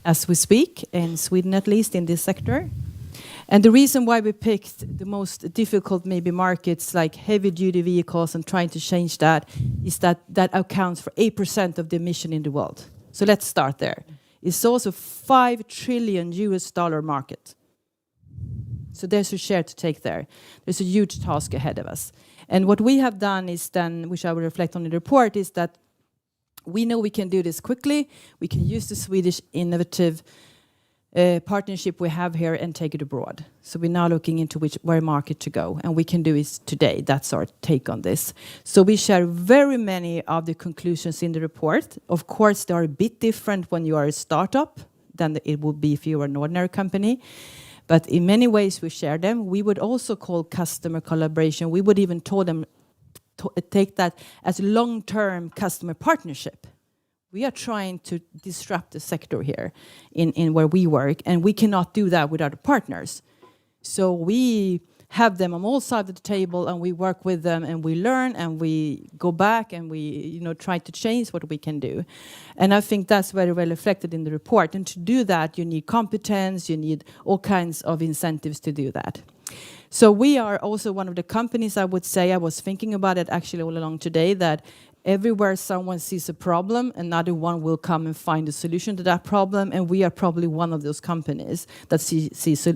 [SPEAKER 5] as we speak, in Sweden at least, in this sector. And the reason why we picked the most difficult maybe markets like heavy duty vehicles and trying to change that is that accounts for 8% of the emission in the world. So let's start there. It's also $5 trillion market. So there's a share to take there. There's a huge task ahead of us. And what we have done is then, which I will reflect on in the report, is that we know we can do this quickly. We can use the Swedish innovative partnership we have here and take it abroad. So we're now looking into where market to go, and we can do it today. That's our take on this. So we share very many of the conclusions in the report. Of course, they are a bit different when you are a startup than it would be if you were an ordinary company. But in many ways, we share them. We would also call customer collaboration. We would even take that as long-term customer partnership. We are trying to disrupt the sector here in where we work, and we cannot do that without our partners. So we have them on all sides of the table, and we work with them, and we learn, and we go back, and we try to change what we can do. And I think that's very well reflected in the report. And to do that, you need competence, you need all kinds of incentives to do that. So we are also one of the companies, I would say, I was thinking about it actually all along today, that everywhere someone sees a problem, another one will come and find a solution to that problem, and we are probably one of those companies that sees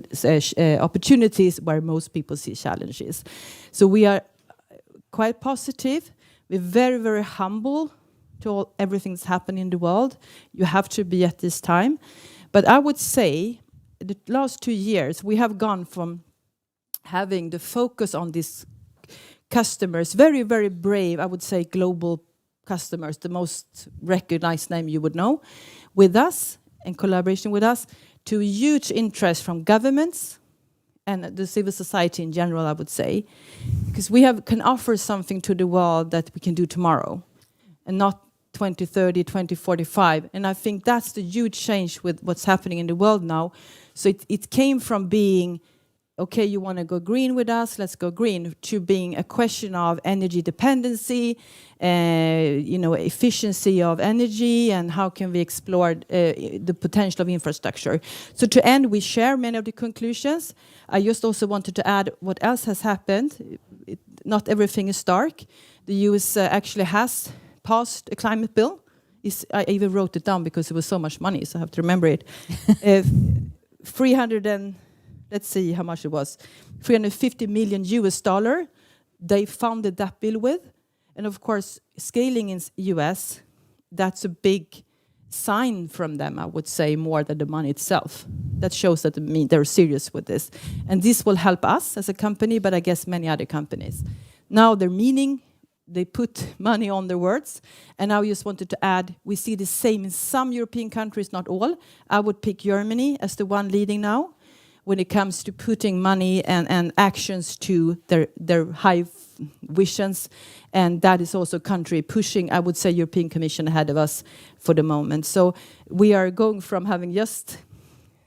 [SPEAKER 5] opportunities where most people see challenges. So we are quite positive. We're very, very humble to everything that's happening in the world. You have to be at this time. But I would say the last 2 years, we have gone from having the focus on these customers, very, very brave, I would say global customers, the most recognized name you would know, with us, in collaboration with us, to a huge interest from governments and the civil society in general, I would say, because we can offer something to the world that we can do tomorrow and not 2030, 2045. And I think that's the huge change with what's happening in the world now. So it came from being, okay, you want to go green with us, let's go green, to being a question of energy dependency, efficiency of energy, and how can we explore the potential of infrastructure. So to end, we share many of the conclusions. I just also wanted to add what else has happened. Not everything is dark. The US actually has passed a climate bill. I even wrote it down because it was so much money, so I have to remember it. Let's see how much it was, $350 million. They funded that bill with. And of course, scaling in US, that's a big sign from them, I would say, more than the money itself. That shows that they're serious with this. And this will help us as a company, but I guess many other companies. Now they're meaning, they put money on their words. And I just wanted to add, we see the same in some European countries, not all. I would pick Germany as the one leading now, when it comes to putting money and actions to their high visions. And that is also a country pushing, I would say, European Commission ahead of us for the moment. So we are going from having just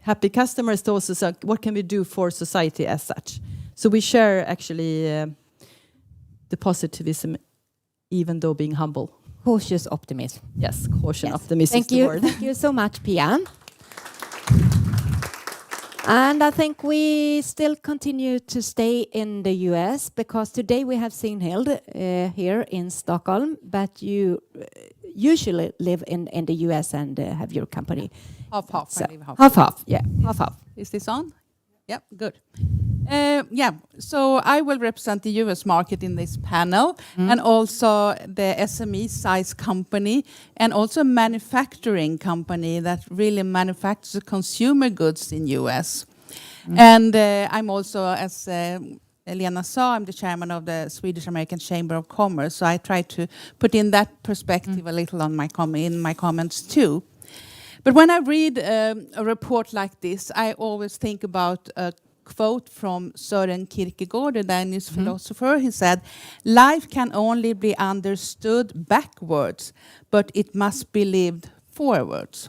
[SPEAKER 5] happy customers to also say, what can we do for society as such? So we share actually the positivism, even though being humble.
[SPEAKER 4] Cautious optimism.
[SPEAKER 5] Yes, caution,
[SPEAKER 4] Yes.
[SPEAKER 5] optimism
[SPEAKER 4] Thank
[SPEAKER 5] is the
[SPEAKER 4] you.
[SPEAKER 5] word.
[SPEAKER 4] Thank you so much, Pia. And I think we still continue to stay in the US because today we have seen Hild here in Stockholm, but you usually live in the US and have your company.
[SPEAKER 6] Half-half.
[SPEAKER 4] So,
[SPEAKER 6] I live half.
[SPEAKER 4] half-half, yeah, half-half.
[SPEAKER 6] Is this on? Yep, good. So I will represent the US market in this panel and also the SME size company and also a manufacturing company that really manufactures consumer goods in US. And I'm also, as Lena saw, I'm the chairman of the Swedish American Chamber of Commerce, so I try to put in that perspective a little on in my comments too. But when I read a report like this, I always think about a quote from Søren Kierkegaard, the Danish philosopher. He said, "Life can only be understood backwards, but it must be lived forwards."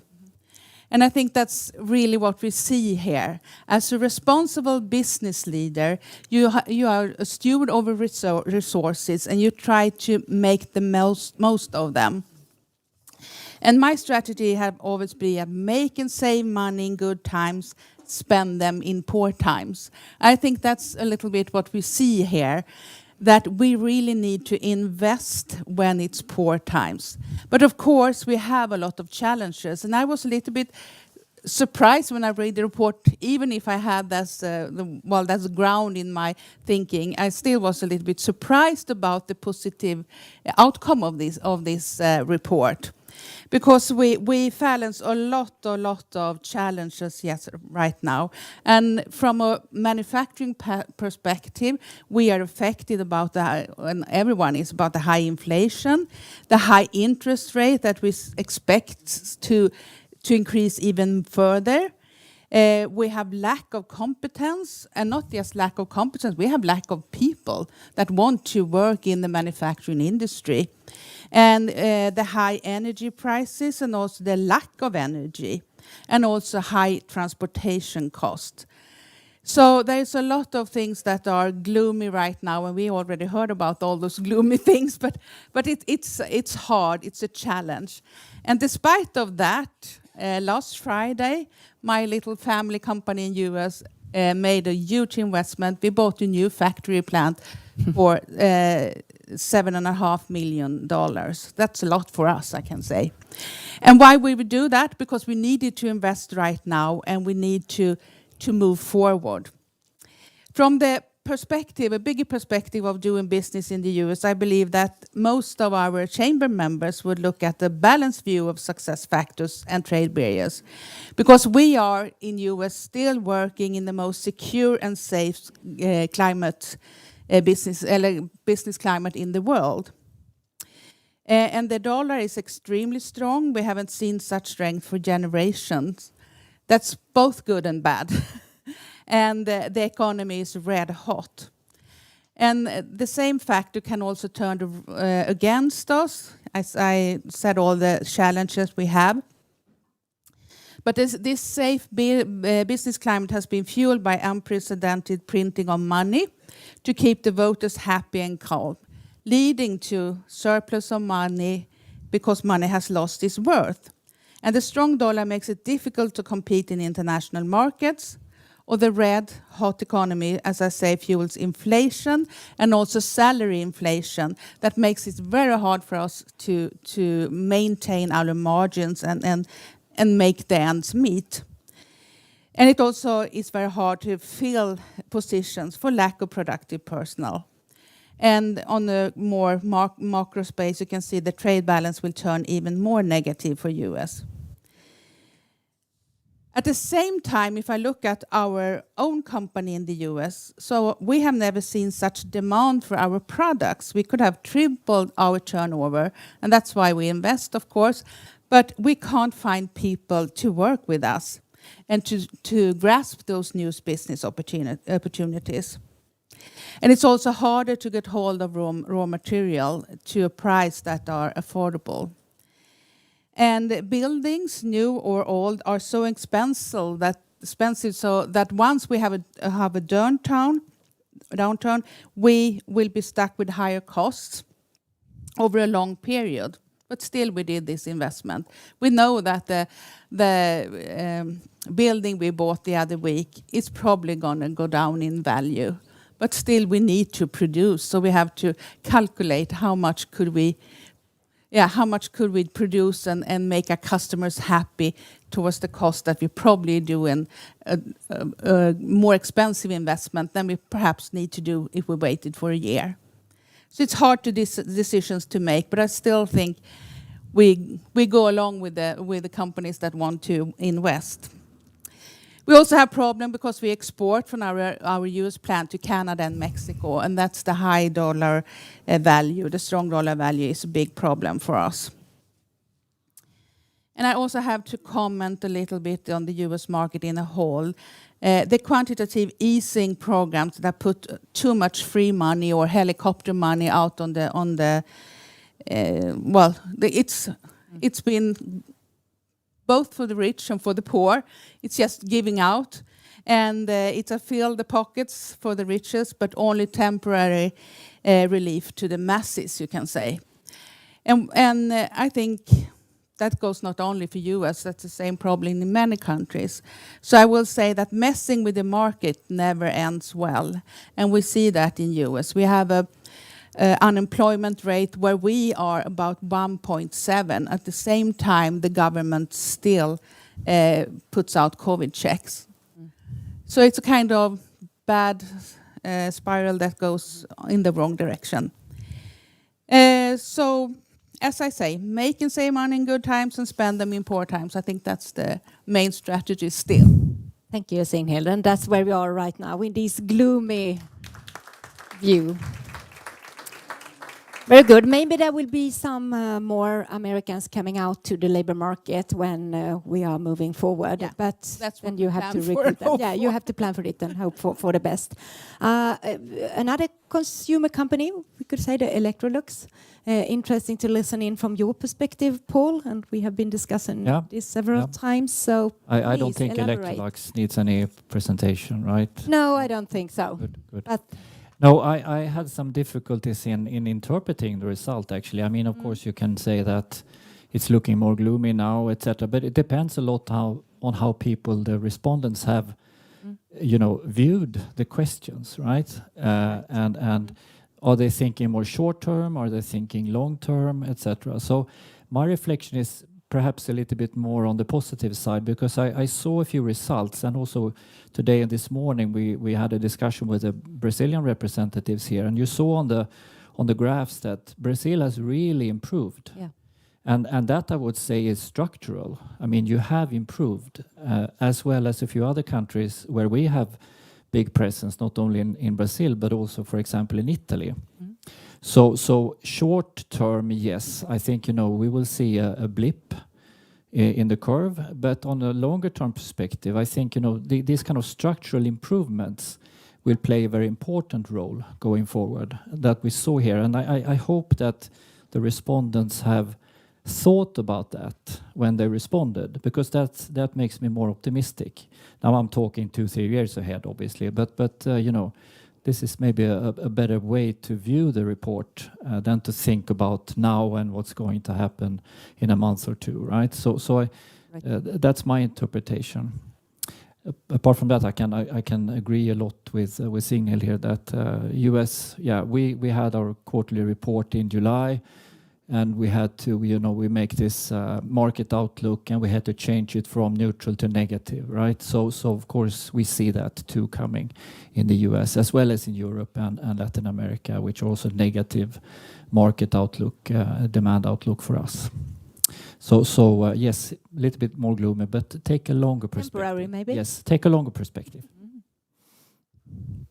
[SPEAKER 6] And I think that's really what we see here. As a responsible business leader, you are a steward over resources and you try to make the most of them. And my strategy have always been make and save money in good times, spend them in poor times. I think that's a little bit what we see here, that we really need to invest when it's poor times. But of course, we have a lot of challenges. And I was a little bit surprised when I read the report, even if I had that's ground in my thinking, I still was a little bit surprised about the positive outcome of this report. Because we balance a lot of challenges right now. And from a manufacturing perspective, we are affected and everyone is about the high inflation, the high interest rate that we expect to increase even further. We have lack of competence, and not just lack of competence, we have lack of people that want to work in the manufacturing industry. And the high energy prices and also the lack of energy and also high transportation cost. So there's a lot of things that are gloomy right now, and we already heard about all those gloomy things, but it's hard, it's a challenge. And despite of that, last Friday, my little family company in US made a huge investment. We bought a new factory plant for $7.5 million. That's a lot for us, I can say. And why we would do that? Because we needed to invest right now and we need to move forward. From the perspective, a bigger perspective of doing business in the US, I believe that most of our chamber members would look at the balanced view of success factors and trade barriers. Because we are in US still working in the most secure and safe business climate in the world. And the dollar is extremely strong. We haven't seen such strength for generations. That's both good and bad. And the economy is red hot. And the same factor can also turn against us, as I said, all the challenges we have. But this safe business climate has been fueled by unprecedented printing of money to keep the voters happy and calm, leading to surplus of money because money has lost its worth. And the strong dollar makes it difficult to compete in international markets, or the red hot economy, as I say, fuels inflation and also salary inflation. That makes it very hard for us to maintain our margins and make the ends meet. And it also is very hard to fill positions for lack of productive personnel. And on a more macro space, you can see the trade balance will turn even more negative for US. At the same time, if I look at our own company in the US, so we have never seen such demand for our products. We could have tripled our turnover, and that's why we invest, of course, but we can't find people to work with us and to grasp those new business opportunities. And it's also harder to get hold of raw material to a price that are affordable. And buildings, new or old, are so expensive so that once we have a downtown, downturn, we will be stuck with higher costs over a long period. But still, we did this investment. We know that the building we bought the other week is probably going to go down in value. But still, we need to produce. So we have to calculate how much could we produce and make our customers happy towards the cost that we probably do in a more expensive investment than we perhaps need to do if we waited for a year. So it's hard to decisions to make, but I still think we go along with the companies that want to invest. We also have problem because we export from our US plant to Canada and Mexico, and that's the high dollar value. The strong dollar value is a big problem for us. And I also have to comment a little bit on the US market in a whole. The quantitative easing programs that put too much free money or helicopter money out it's been both for the rich and for the poor. It's just giving out. And it's a fill the pockets for the richest, but only temporary relief to the masses, you can say. And I think that goes not only for US, that's the same problem in many countries. So I will say that messing with the market never ends well. And we see that in US. We have a unemployment rate where we are about 1.7. At the same time, the government still puts out COVID checks. So it's a kind of bad spiral that goes in the wrong direction. So, as I say, make and save money in good times and spend them in poor times. I think that's the main strategy still.
[SPEAKER 4] Thank you, Signhild. And that's where we are right now, in this gloomy view. Very good. Maybe there will be some more Americans coming out to the labor market when we are moving forward.
[SPEAKER 6] Yeah,
[SPEAKER 4] but
[SPEAKER 6] that's
[SPEAKER 4] then
[SPEAKER 6] what
[SPEAKER 4] you
[SPEAKER 6] we
[SPEAKER 4] have to
[SPEAKER 6] plan for
[SPEAKER 4] recruit them.
[SPEAKER 6] and
[SPEAKER 4] Yeah,
[SPEAKER 6] hope
[SPEAKER 4] you
[SPEAKER 6] for.
[SPEAKER 4] have to plan for it and hope for the best. Another consumer company, we could say the Electrolux. Interesting to listen in from your perspective, Paul, and we have been discussing this several times. So
[SPEAKER 7] I don't think
[SPEAKER 4] elaborate.
[SPEAKER 7] Electrolux needs any presentation, right?
[SPEAKER 4] No, I don't think so.
[SPEAKER 7] Good.
[SPEAKER 4] But
[SPEAKER 7] No, I had some difficulties in interpreting the result, actually. I mean, of course, you can say that it's looking more gloomy now, etc. But it depends a lot on how people, the respondents, have, viewed the questions, right? And are they thinking more short term? Are they thinking long term, etc.? So my reflection is perhaps a little bit more on the positive side, because I saw a few results, and also today and this morning we had a discussion with the Brazilian representatives here, and you saw on the graphs that Brazil has really improved.
[SPEAKER 4] yeah.
[SPEAKER 7] And that, I would say, is structural. I mean, you have improved, as well as a few other countries where we have big presence, not only in Brazil, but also, for example, in Italy. So short term, yes, I think, we will see a blip in the curve, but on a longer term perspective, I think, these kind of structural improvements will play a very important role going forward that we saw here. And I hope that the respondents have thought about that when they responded, because that makes me more optimistic. Now I'm talking 2-3 years ahead, obviously, but this is maybe a better way to view the report than to think about now and what's going to happen in a month or two, right? So that's my interpretation. Apart from that, I can agree a lot with Signhild here that US, we had our quarterly report in July, and we had to, we make this market outlook, and we had to change it from neutral to negative, right? So of course we see that too coming in the US as well as in Europe and Latin America, which are also negative market outlook, demand outlook for us. So yes, a little bit more gloomy, but take a longer perspective.
[SPEAKER 4] Temporary, maybe?
[SPEAKER 7] Yes, take a longer perspective.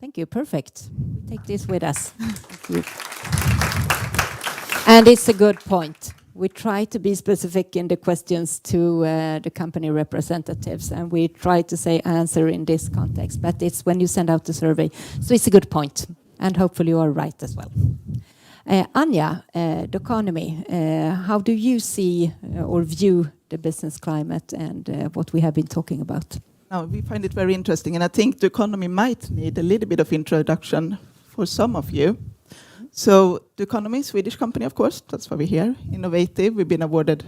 [SPEAKER 4] Thank you. Perfect. We take this with us. Thank you. And it's a good point. We try to be specific in the questions to the company representatives, and we try to say answer in this context, but it's when you send out the survey. So it's a good point, and hopefully you are right as well. Anja, the economy, how do you see or view the business climate and what we have been talking about?
[SPEAKER 8] No, we find it very interesting, and I think the economy might need a little bit of introduction for some of you. So the economy, Swedish company, of course, that's why we're here. Innovative, we've been awarded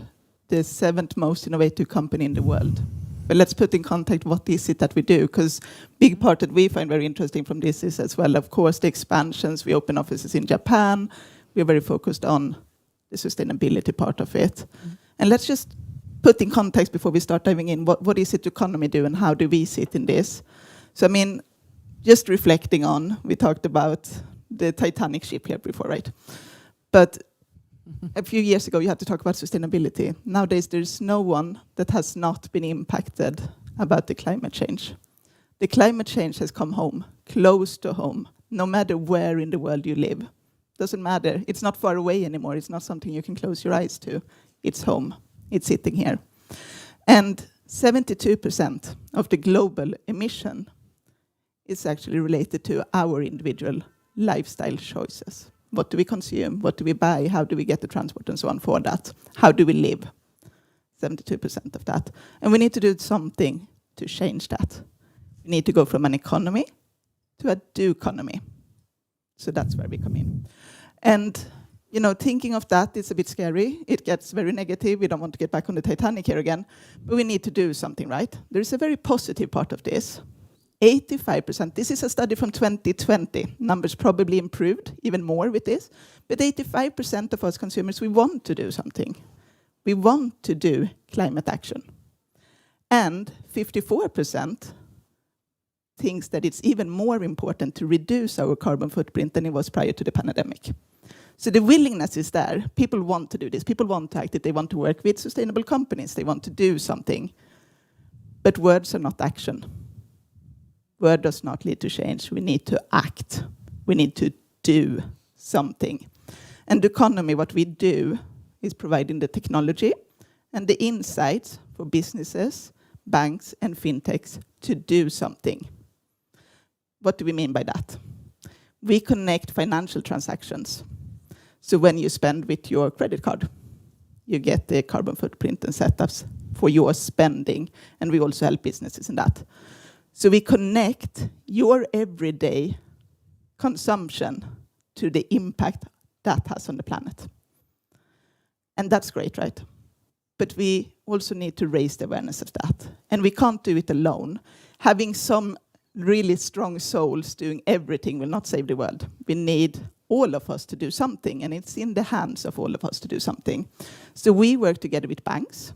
[SPEAKER 8] the 7th most innovative company in the world. But let's put in context what is it that we do, because big part that we find very interesting from this is as well, of course, the expansions. We open offices in Japan. We're very focused on the sustainability part of it. And let's just put in context before we start diving in, what is it the economy do and how do we sit in this? So, I mean, just reflecting on, we talked about the Titanic ship here before, right? But a few years ago, you had to talk about sustainability. Nowadays, there's no one that has not been impacted about the climate change. The climate change has come home, close to home, no matter where in the world you live. Doesn't matter. It's not far away anymore. It's not something you can close your eyes to. It's home. It's sitting here. And 72% of the global emission is actually related to our individual lifestyle choices. What do we consume? What do we buy? How do we get the transport and so on for that? How do we live? 72% of that. And we need to do something to change that. We need to go from an economy to a do-economy. So that's where we come in. And you know, thinking of that is a bit scary. It gets very negative. We don't want to get back on the Titanic here again. But we need to do something, right? There is a very positive part of this. 85%. This is a study from 2020. Numbers probably improved even more with this. But 85% of us consumers, we want to do something. We want to do climate action. And 54% thinks that it's even more important to reduce our carbon footprint than it was prior to the pandemic. So the willingness is there. People want to do this. People want to act it. They want to work with sustainable companies. They want to do something. But words are not action. Word does not lead to change. We need to act. We need to do something. And the economy, what we do is providing the technology and the insights for businesses, banks, and fintechs to do something. What do we mean by that? We connect financial transactions. So when you spend with your credit card, you get the carbon footprint and setups for your spending, and we also help businesses in that. So we connect your everyday consumption to the impact that has on the planet. And that's great, right? But we also need to raise the awareness of that. And we can't do it alone. Having some really strong souls doing everything will not save the world. We need all of us to do something, and it's in the hands of all of us to do something. So we work together with banks,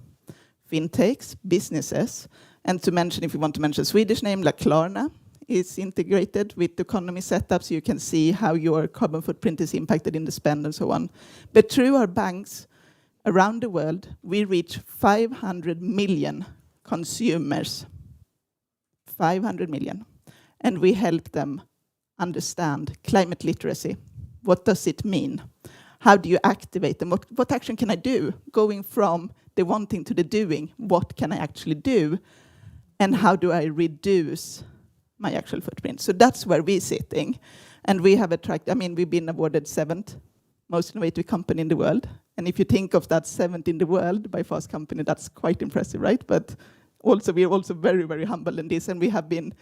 [SPEAKER 8] fintechs, businesses, and to mention, if you want to mention a Swedish name, like Klarna is integrated with the economy setup, so you can see how your carbon footprint is impacted in the spend and so on. But through our banks around the world, we reach 500 million consumers. 500 million. And we help them understand climate literacy. What does it mean? How do you activate them? What action can I do? Going from the wanting to the doing, what can I actually do? And how do I reduce my actual footprint? So that's where we're sitting. And we have we've been awarded 7th most innovative company in the world. And if you think of that 7th in the world by Fast Company, that's quite impressive, right? But also, we're also very, very humble in this. And we have been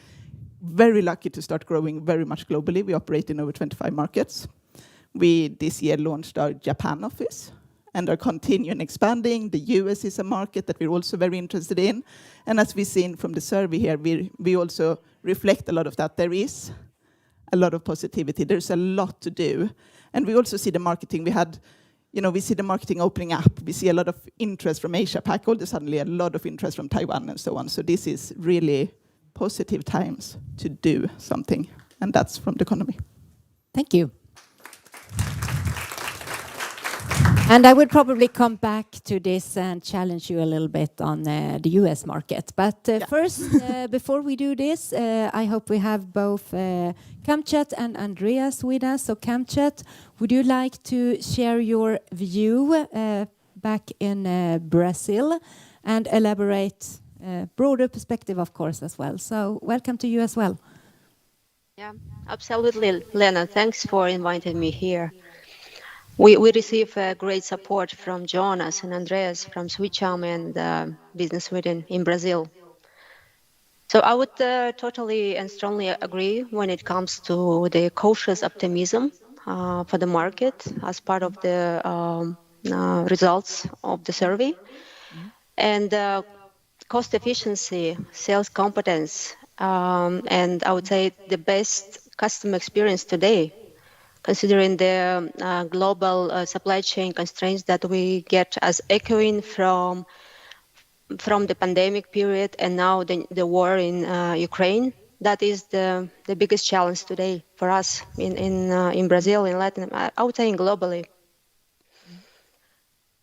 [SPEAKER 8] very lucky to start growing very much globally. We operate in over 25 markets. We, this year, launched our Japan office and are continuing expanding. The US is a market that we're also very interested in. And as we've seen from the survey here, we also reflect a lot of that. There is a lot of positivity. There's a lot to do. And we also see the marketing. We see the marketing opening up. We see a lot of interest from Asia Pac, suddenly a lot of interest from Taiwan and so on. So this is really positive times to do something. And that's from the economy.
[SPEAKER 4] Thank you. And I would probably come back to this and challenge you a little bit on the US market. But first, before we do this, I hope we have both Kamchat and Andreas with us. So Kamchat, would you like to share your view back in Brazil and elaborate broader perspective, of course, as well? So welcome to you as well.
[SPEAKER 9] Yeah, absolutely, Lena. Thanks for inviting me here. We receive great support from Jonas and Andreas from Swedish Chambers and Business Sweden in Brazil. So I would totally and strongly agree when it comes to the cautious optimism for the market as part of the results of the survey. And cost efficiency, sales competence, and I would say the best customer experience today, considering the global supply chain constraints that we get as echoing from the pandemic period and now the war in Ukraine. That is the biggest challenge today for us in Brazil, in Latin, I would say globally.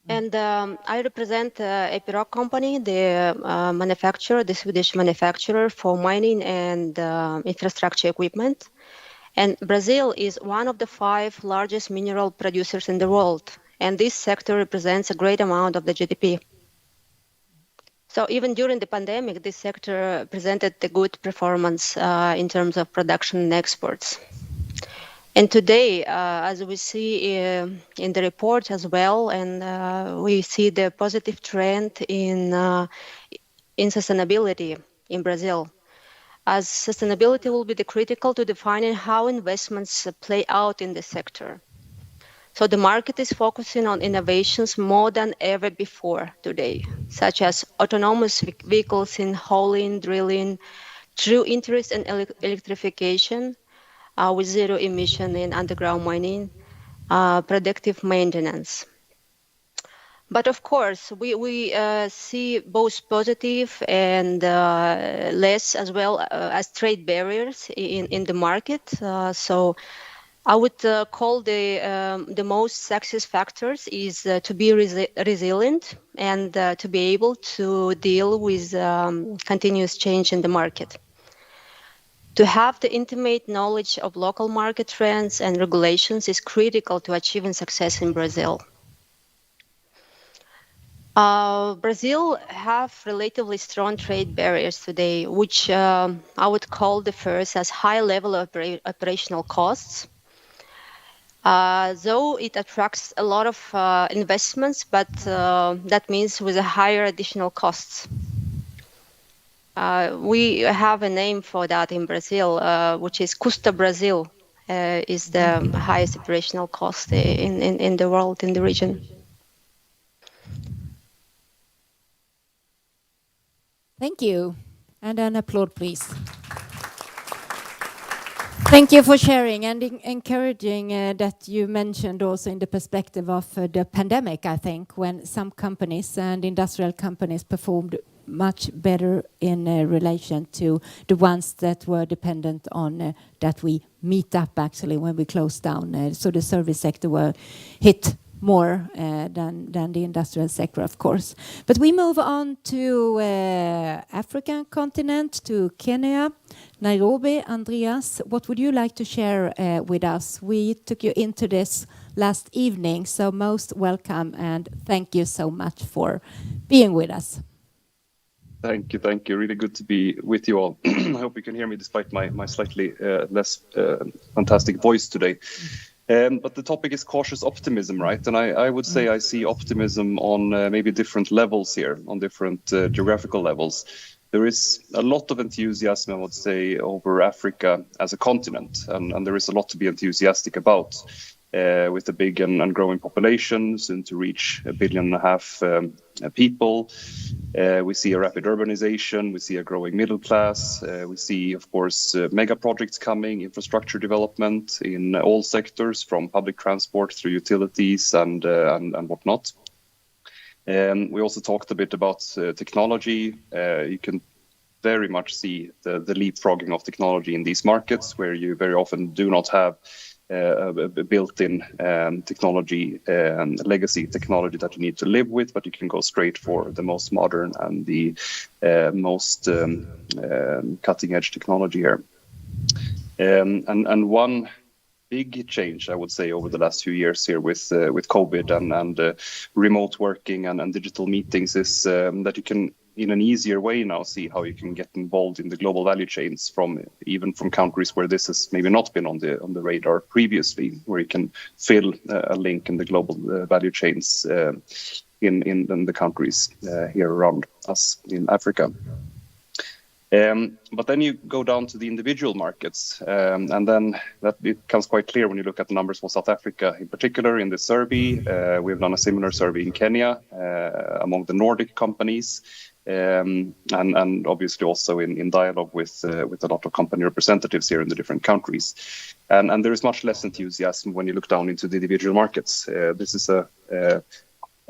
[SPEAKER 9] And I represent Epiroc company, the manufacturer, the Swedish manufacturer for mining and infrastructure equipment. And Brazil is one of the 5 largest mineral producers in the world. And this sector represents a great amount of the GDP. So even during the pandemic, this sector presented a good performance in terms of production and exports. And today, as we see in the report as well, and we see the positive trend in sustainability in Brazil, as sustainability will be the critical to defining how investments play out in the sector. So the market is focusing on innovations more than ever before today, such as autonomous vehicles in hauling, drilling, true interest in electrification, with zero emission in underground mining, predictive maintenance. But of course, we see both positive and less as well as trade barriers in the market. So I would call the most success factors is to be resilient and to be able to deal with continuous change in the market. To have the intimate knowledge of local market trends and regulations is critical to achieving success in Brazil. Brazil have relatively strong trade barriers today, which I would call the first as high level of operational costs. Though it attracts a lot of investments, but that means with a higher additional costs. We have a name for that in Brazil, which is Custa Brazil, is the highest operational cost in the world, in the region.
[SPEAKER 4] Thank you. And an applause, please. Thank you for sharing and encouraging that you mentioned also in the perspective of the pandemic, I think, when some companies and industrial companies performed much better in relation to the ones that were dependent on that we meet up actually when we closed down. So the service sector were hit more than the industrial sector, of course. But we move on to African continent, to Kenya, Nairobi. Andreas, what would you like to share with us? We took you into this last evening, so most welcome and thank you so much for being with us.
[SPEAKER 10] Thank you. Really good to be with you all. I hope you can hear me despite my slightly less fantastic voice today. But the topic is cautious optimism, right? And I would say I see optimism on maybe different levels here, on different geographical levels. There is a lot of enthusiasm, I would say, over Africa as a continent, and there is a lot to be enthusiastic about. With the big and growing population, soon to reach 1.5 billion people. We see a rapid urbanization, we see a growing middle class, we see, of course, mega projects coming, infrastructure development in all sectors, from public transport through utilities and whatnot. We also talked a bit about technology. You can very much see the leapfrogging of technology in these markets, where you very often do not have built-in technology and legacy technology that you need to live with, but you can go straight for the most modern and the most cutting-edge technology here. And one big change, I would say, over the last few years here with COVID and remote working and digital meetings is that you can, in an easier way now, see how you can get involved in the global value chains from countries where this has maybe not been on the radar previously, where you can fill a link in the global value chains in the countries here around us in Africa. But then you go down to the individual markets, and then that it becomes quite clear when you look at the numbers for South Africa in particular in this survey. We've done a similar survey in Kenya among the Nordic companies, and obviously also in dialogue with a lot of company representatives here in the different countries. And there is much less enthusiasm when you look down into the individual markets. This is a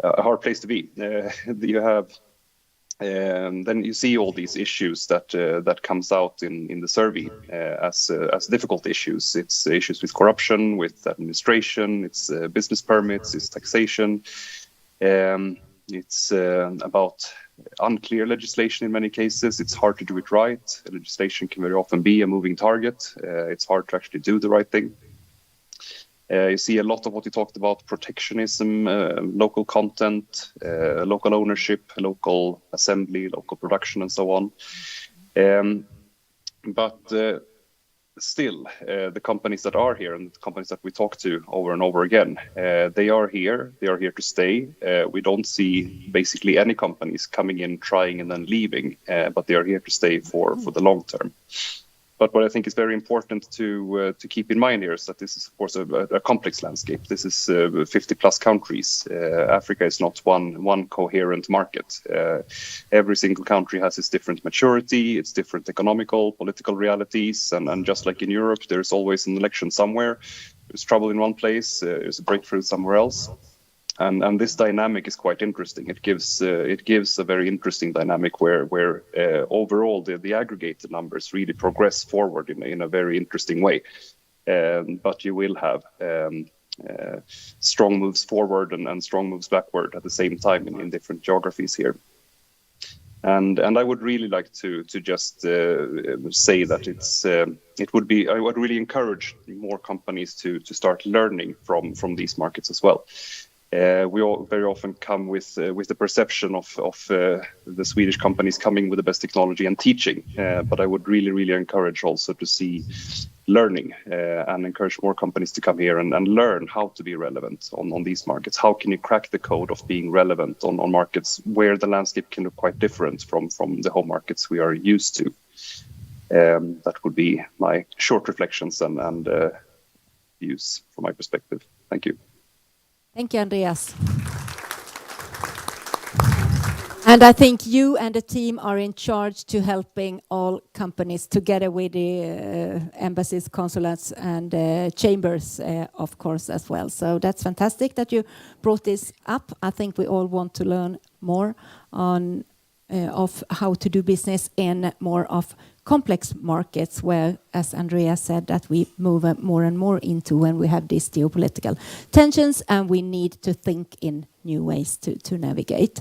[SPEAKER 10] hard place to be. You have then you see all these issues that comes out in the survey as difficult issues. It's issues with corruption, with administration, it's business permits, it's taxation. It's about unclear legislation in many cases. It's hard to do it right. Legislation can very often be a moving target. It's hard to actually do the right thing. You see a lot of what you talked about, protectionism, local content, local ownership, local assembly, local production, and so on. But still, the companies that are here and the companies that we talk to over and over again, they are here to stay. We don't see basically any companies coming in, trying, and then leaving, but they are here to stay for the long term. But what I think is very important to keep in mind here is that this is, of course, a complex landscape. This is 50 plus countries. Africa is not one coherent market. Every single country has its different maturity, its different economical, political realities, and just like in Europe, there's always an election somewhere. There's trouble in one place, there's a breakthrough somewhere else. And this dynamic is quite interesting. It gives a very interesting dynamic where overall the aggregated numbers really progress forward in a very interesting way. But you will have strong moves forward and strong moves backward at the same time in different geographies here. And I would really like to just say that I would really encourage more companies to start learning from these markets as well. We all very often come with the perception of the Swedish companies coming with the best technology and teaching, but I would really encourage also to see learning and encourage more companies to come here and learn how to be relevant on these markets. How can you crack the code of being relevant on markets where the landscape can look quite different from the home markets we are used to? That would be my short reflections and views from my perspective. Thank you.
[SPEAKER 4] Thank you, Andreas. And I think you and the team are in charge to helping all companies together with the embassies, consulates, and chambers, of course, as well. So that's fantastic that you brought this up. I think we all want to learn more on of how to do business in more of complex markets where, as Andreas said, that we move more and more into when we have these geopolitical tensions and we need to think in new ways to navigate.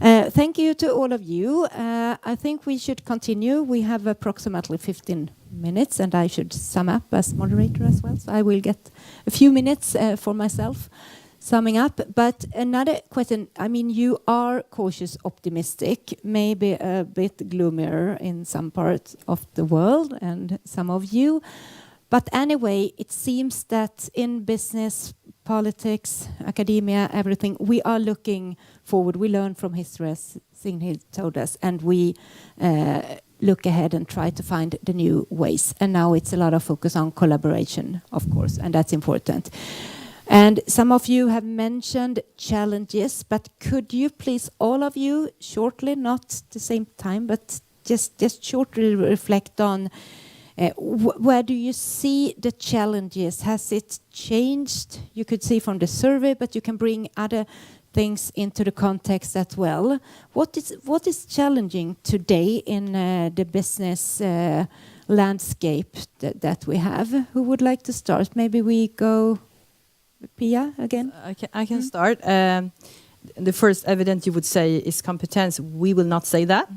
[SPEAKER 4] Thank you to all of you. I think we should continue. We have approximately 15 minutes and I should sum up as moderator as well. So I will get a few minutes for myself summing up. But another question, I mean, you are cautious optimistic, maybe a bit gloomier in some parts of the world and some of you. But anyway, it seems that in business, politics, academia, everything, we are looking forward. We learn from history, as Signhild told us, and we look ahead and try to find the new ways. And now it's a lot of focus on collaboration, of course, and that's important. And some of you have mentioned challenges, but could you please, all of you, shortly, not the same time, but just shortly reflect on where do you see the challenges? Has it changed? You could see from the survey, but you can bring other things into the context as well. What is challenging today in the business landscape that we have? Who would like to start? Maybe we go... Pia again?
[SPEAKER 5] I can start. The first evidence you would say is competence. We will not say that.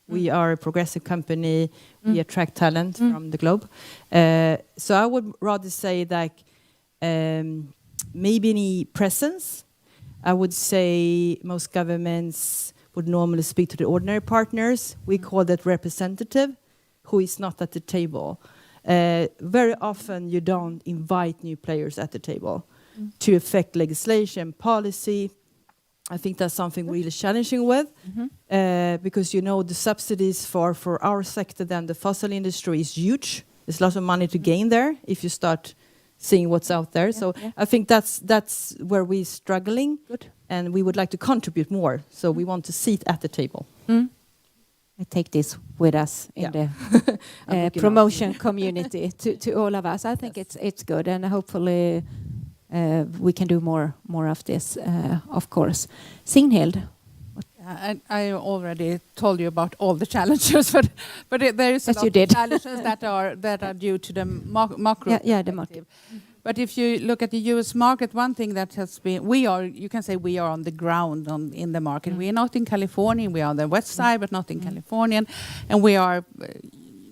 [SPEAKER 5] We are a progressive company. We attract talent from the globe. So I would rather say that maybe any presence. I would say most governments would normally speak to the ordinary partners. We call that representative, who is not at the table. Very often you don't invite new players at the table to affect legislation, policy, I think that's something we're really challenging with, because the subsidies for our sector, then the fossil industry is huge. There's lots of money to gain there if you start seeing what's out there. I think that's where we're struggling.
[SPEAKER 4] Good.
[SPEAKER 5] And we would like to contribute more. So we want to sit at the table.
[SPEAKER 4] I take this with us in the promotion community to all of us. I think it's good, and hopefully we can do more of this, of course. Signhild.
[SPEAKER 6] I already told you about all the challenges, but there is a lot of challenges that are due to the macro.
[SPEAKER 4] The market.
[SPEAKER 6] But if you look at the U.S. market, one thing that has been, you can say we are on the ground in the market. We are not in California. We are on the west side, but not in California, and we are,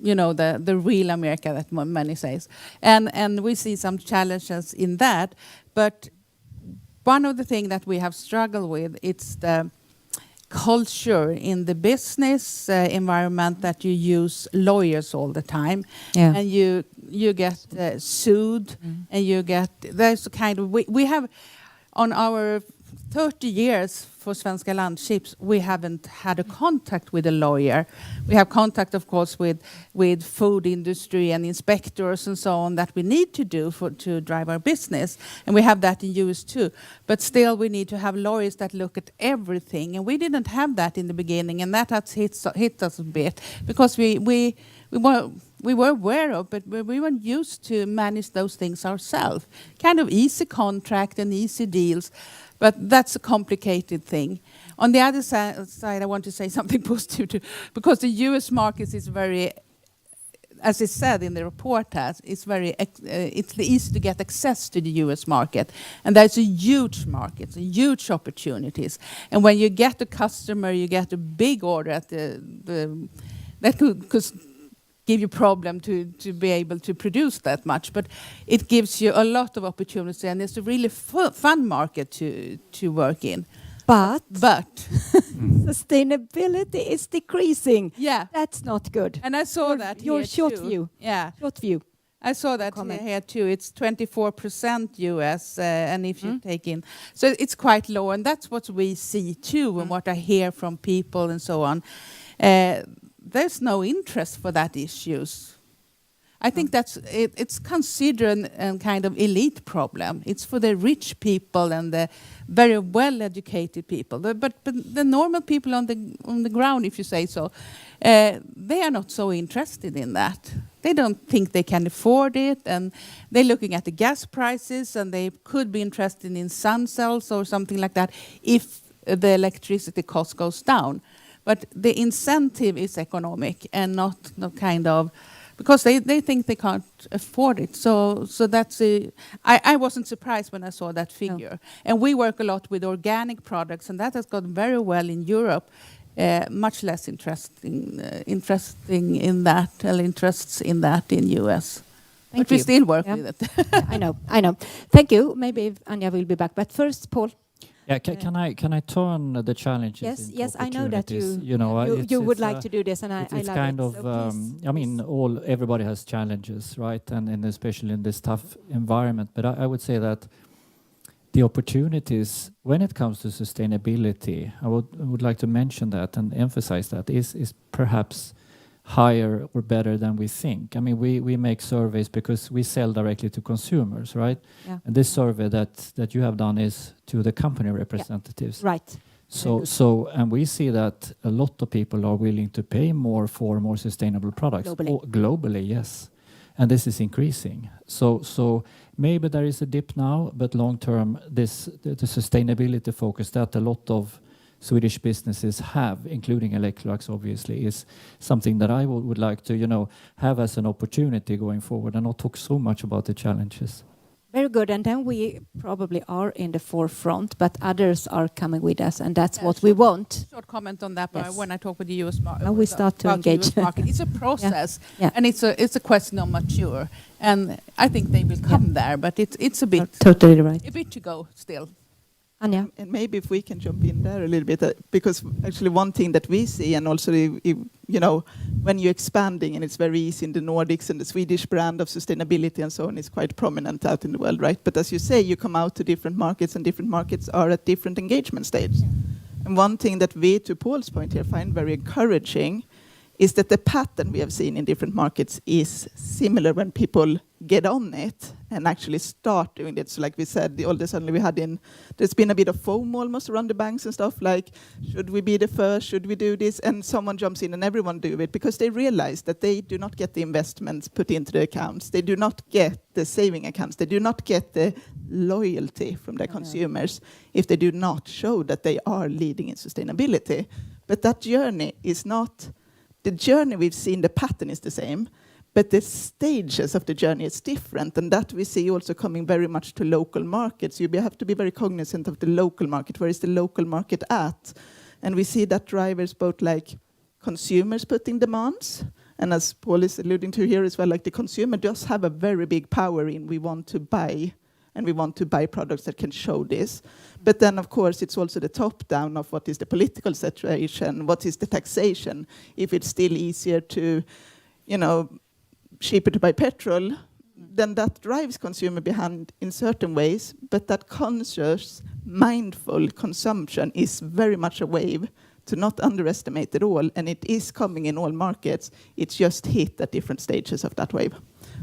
[SPEAKER 6] the real America that many says, and we see some challenges in that. But one of the things that we have struggled with, it's the culture in the business environment that you use lawyers all the time, and you get sued, and you get, there's a kind of, we have on our 30 years for Svenska Landships, we haven't had a contact with a lawyer. We have contact, of course, with food industry and inspectors and so on that we need to do to drive our business. And we have that in US too. But still, we need to have lawyers that look at everything. And we didn't have that in the beginning. And that has hit us a bit because we were aware of, but we weren't used to manage those things ourselves. Kind of easy contract and easy deals. But that's a complicated thing. On the other side, I want to say something positive too, because the U.S. market is very, as it said in the report, it's easy to get access to the U.S. market, and there's a huge market, huge opportunities. And when you get a customer, you get a big order at that could give you problem to be able to produce that much, but it gives you a lot of opportunity, and it's a really fun market to work in.
[SPEAKER 4] But
[SPEAKER 6] sustainability
[SPEAKER 4] is decreasing.
[SPEAKER 6] Yeah,
[SPEAKER 4] that's not good.
[SPEAKER 6] And I saw that
[SPEAKER 4] your
[SPEAKER 6] here
[SPEAKER 4] short
[SPEAKER 6] too.
[SPEAKER 4] view.
[SPEAKER 6] Yeah,
[SPEAKER 4] short view.
[SPEAKER 6] I saw that here too. It's 24% US, and if you take in, so it's quite low, and that's what we see too, and what I hear from people and so on. There's no interest for that issues. I think it's considered a kind of elite problem. It's for the rich people and the very well-educated people. But the normal people on the ground, if you say so, they are not so interested in that. They don't think they can afford it, and they're looking at the gas prices, and they could be interested in sun cells or something like that if the electricity cost goes down. But the incentive is economic and not kind of, because they think they can't afford it. So that's I wasn't surprised when I saw that figure. No. And we work a lot with organic products, and that has gone very well in Europe. Much less interesting in that, interests in that in US. But we still work with it.
[SPEAKER 4] I know. Thank you. Maybe Anja will be back. But first, Paul.
[SPEAKER 7] Yeah, can I turn the challenges into
[SPEAKER 4] yes, I know that
[SPEAKER 7] you
[SPEAKER 4] would like to do this, and I love it.
[SPEAKER 7] It's kind of, I mean, everybody has challenges, right? And especially in this tough environment. But I would say that the opportunities when it comes to sustainability, I would like to mention that and emphasize that is perhaps higher or better than we think. I mean, we make surveys because we sell directly to consumers, right? Yeah. And this survey that you have done is to the company representatives.
[SPEAKER 4] Yeah. Right.
[SPEAKER 7] So and we see that a lot of people are willing to pay more for more sustainable products. Globally, yes. And this is increasing. So maybe there is a dip now, but long term, the sustainability focus that a lot of Swedish businesses have, including Electrolux, obviously, is something that I would like to, have as an opportunity going forward and not talk so much about the challenges.
[SPEAKER 4] Very good. And then we probably are in the forefront, but others are coming with us, and that's what we want.
[SPEAKER 6] Short comment on that, but when I talk with the US market,
[SPEAKER 4] now we start to engage.
[SPEAKER 6] It's a process, and it's a question of mature, and I think they will come there, but it's a bit
[SPEAKER 4] totally right.
[SPEAKER 6] A bit to go still.
[SPEAKER 4] Anja?
[SPEAKER 8] And maybe if we can jump in there a little bit, because actually one thing that we see, and also, when you're expanding, and it's very easy in the Nordics, and the Swedish brand of sustainability and so on is quite prominent out in the world, right? But as you say, you come out to different markets, and different markets are at different engagement stages. And one thing that we, to Paul's point here, find very encouraging is that the pattern we have seen in different markets is similar when people get on it and actually start doing it. So like we said, all of a sudden there's been a bit of FOMO almost around the banks and stuff, like, should we be the first, should we do this? And someone jumps in and everyone do it because they realize that they do not get the investments put into the accounts. They do not get the saving accounts. They do not get the loyalty from their consumers if they do not show that they are leading in sustainability. But that journey is not... The journey we've seen, the pattern is the same, but the stages of the journey is different, and that we see also coming very much to local markets. You have to be very cognizant of the local market. Where is the local market at? And we see that drivers both like consumers putting demands, and as Paul is alluding to here as well, like the consumer does have a very big power in we want to buy, and we want to buy products that can show this. But then, of course, it's also the top-down of what is the political situation, what is the taxation. If it's still easier to, cheaper to buy petrol, then that drives consumer behind in certain ways. But that conscious, mindful consumption is very much a wave to not underestimate at all. And it is coming in all markets. It's just hit at different stages of that wave.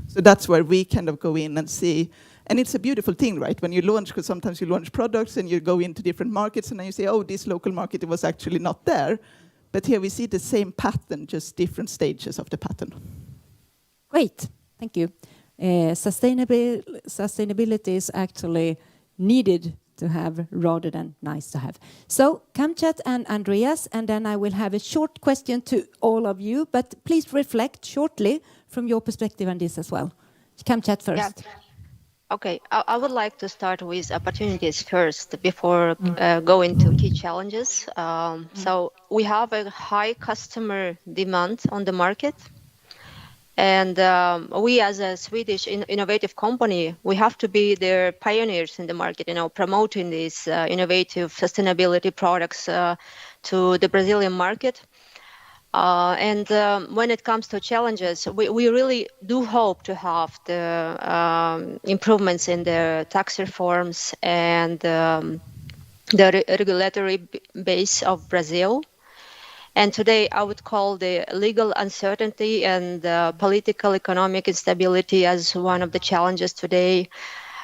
[SPEAKER 8] So that's where we kind of go in and see. And it's a beautiful thing, right? When you launch, because sometimes you launch products and you go into different markets and then you say, oh, this local market, it was actually not there. But here we see the same pattern, just different stages of the pattern.
[SPEAKER 4] Great, thank you. Sustainability is actually needed to have rather than nice to have. So, Kamchat and Andreas, and then I will have a short question to all of you, but please reflect shortly from your perspective on this as well. Kamchat first.
[SPEAKER 9] Yeah. Okay, I would like to start with opportunities first before going to key challenges. So we have a high customer demand on the market. And we as a Swedish innovative company, we have to be the pioneers in the market, promoting these innovative sustainability products to the Brazilian market. And when it comes to challenges, we really do hope to have the improvements in the tax reforms and the regulatory base of Brazil. And today I would call the legal uncertainty and political economic instability as one of the challenges today.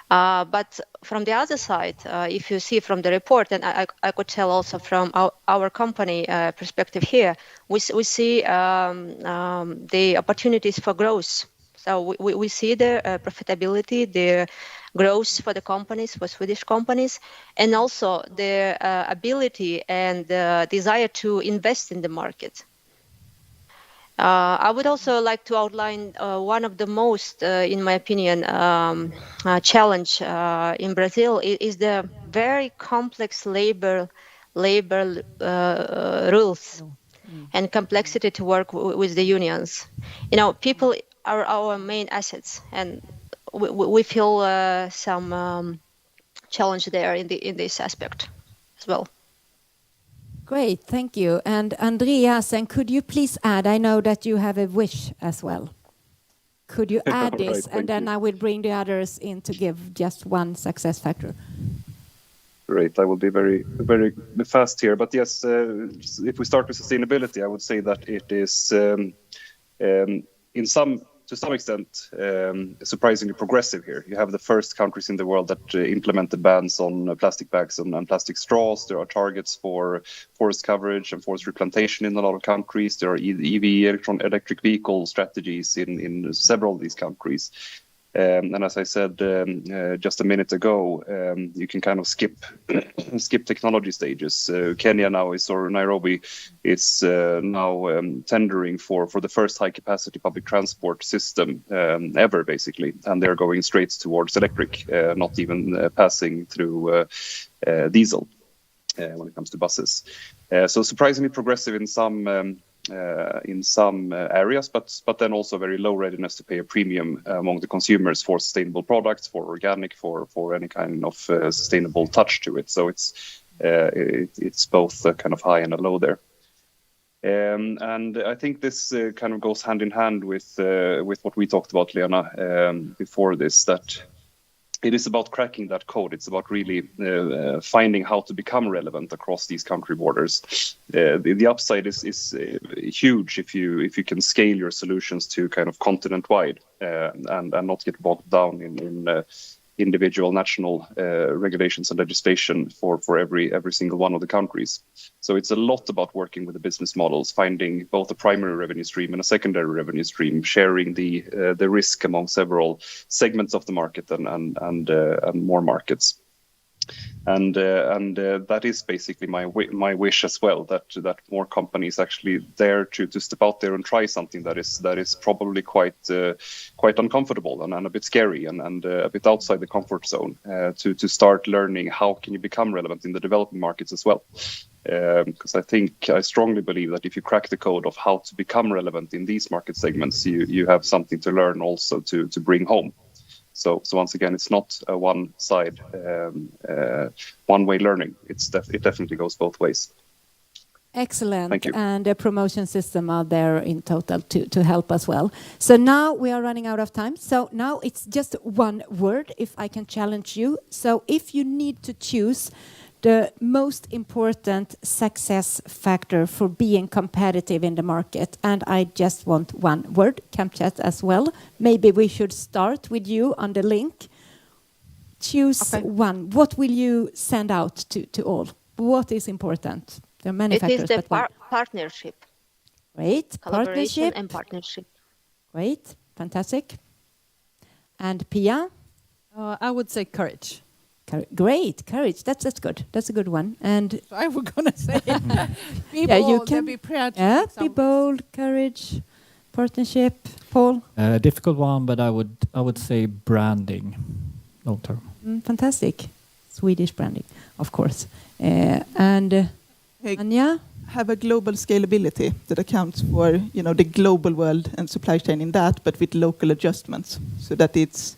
[SPEAKER 9] But from the other side, if you see from the report, and I could tell also from our company perspective here, we see the opportunities for growth. So we see the profitability, the growth for the companies, for Swedish companies, and also the ability and desire to invest in the market. I would also like to outline one of the most, in my opinion, challenge in Brazil is the very complex labor rules and complexity to work with the unions. People are our main assets, and we feel some challenge there in this aspect as well.
[SPEAKER 4] Great, thank you. And Andreas, and could you please add, I know that you have a wish as well. Could you add this, and then I will bring the others in to give just one success factor.
[SPEAKER 10] Great, I will be very, very fast here. But yes, if we start with sustainability, I would say that it is, to some extent, surprisingly progressive here. You have the first countries in the world that implemented bans on plastic bags and plastic straws. There are targets for forest coverage and forest replantation in a lot of countries. There are EV, electric vehicle strategies in several of these countries. And as I said just a minute ago, you can kind of skip technology stages. Kenya now Nairobi is now tendering for the first high capacity public transport system ever, basically, and they're going straight towards electric, not even passing through diesel when it comes to buses. So surprisingly progressive in some areas, but then also very low readiness to pay a premium among the consumers for sustainable products, for organic, for any kind of sustainable touch to it. So it's both kind of high and a low there. And I think this kind of goes hand in hand with what we talked about, Lena, before this, that it is about cracking that code. It's about really finding how to become relevant across these country borders. The upside is huge if you can scale your solutions to kind of continent wide and not get bogged down in individual national regulations and legislation for every single one of the countries. So it's a lot about working with the business models, finding both a primary revenue stream and a secondary revenue stream, sharing the risk among several segments of the market and more markets. And that is basically my wish as well, that more companies actually dare to step out there and try something that is probably quite uncomfortable and a bit scary and a bit outside the comfort zone, to start learning how can you become relevant in the developing markets as well. Because I strongly believe that if you crack the code of how to become relevant in these market segments, you have something to learn also to bring home. So once again, it's not a one-side, one-way learning. It definitely goes both ways.
[SPEAKER 4] Excellent.
[SPEAKER 10] Thank you.
[SPEAKER 4] And a promotion system are there in total to help as well. So now we are running out of time. So now it's just one word, if I can challenge you. So if you need to choose the most important success factor for being competitive in the market, and I just want one word, CamChat as well. Maybe we should start with you on the link. Choose one. What will you send out to all? What is important? There are many factors.
[SPEAKER 9] It is the
[SPEAKER 4] but
[SPEAKER 9] partnership.
[SPEAKER 4] Great.
[SPEAKER 9] Collaboration
[SPEAKER 4] Partnership.
[SPEAKER 9] and partnership.
[SPEAKER 4] Great. Fantastic. And Pia?
[SPEAKER 5] I would say courage.
[SPEAKER 4] Great, courage. That's good. That's a good one. And
[SPEAKER 6] I was going to say, be
[SPEAKER 4] yeah, you
[SPEAKER 6] bold
[SPEAKER 4] can
[SPEAKER 6] and be proud.
[SPEAKER 4] yeah, be bold, courage, partnership. Paul,
[SPEAKER 7] Difficult one, but I would say branding, long term.
[SPEAKER 4] Fantastic. Swedish branding, of course. And
[SPEAKER 8] Hey,
[SPEAKER 4] Anja,
[SPEAKER 8] have a global scalability that accounts for the global world and supply chain in that, but with local adjustments, so that it's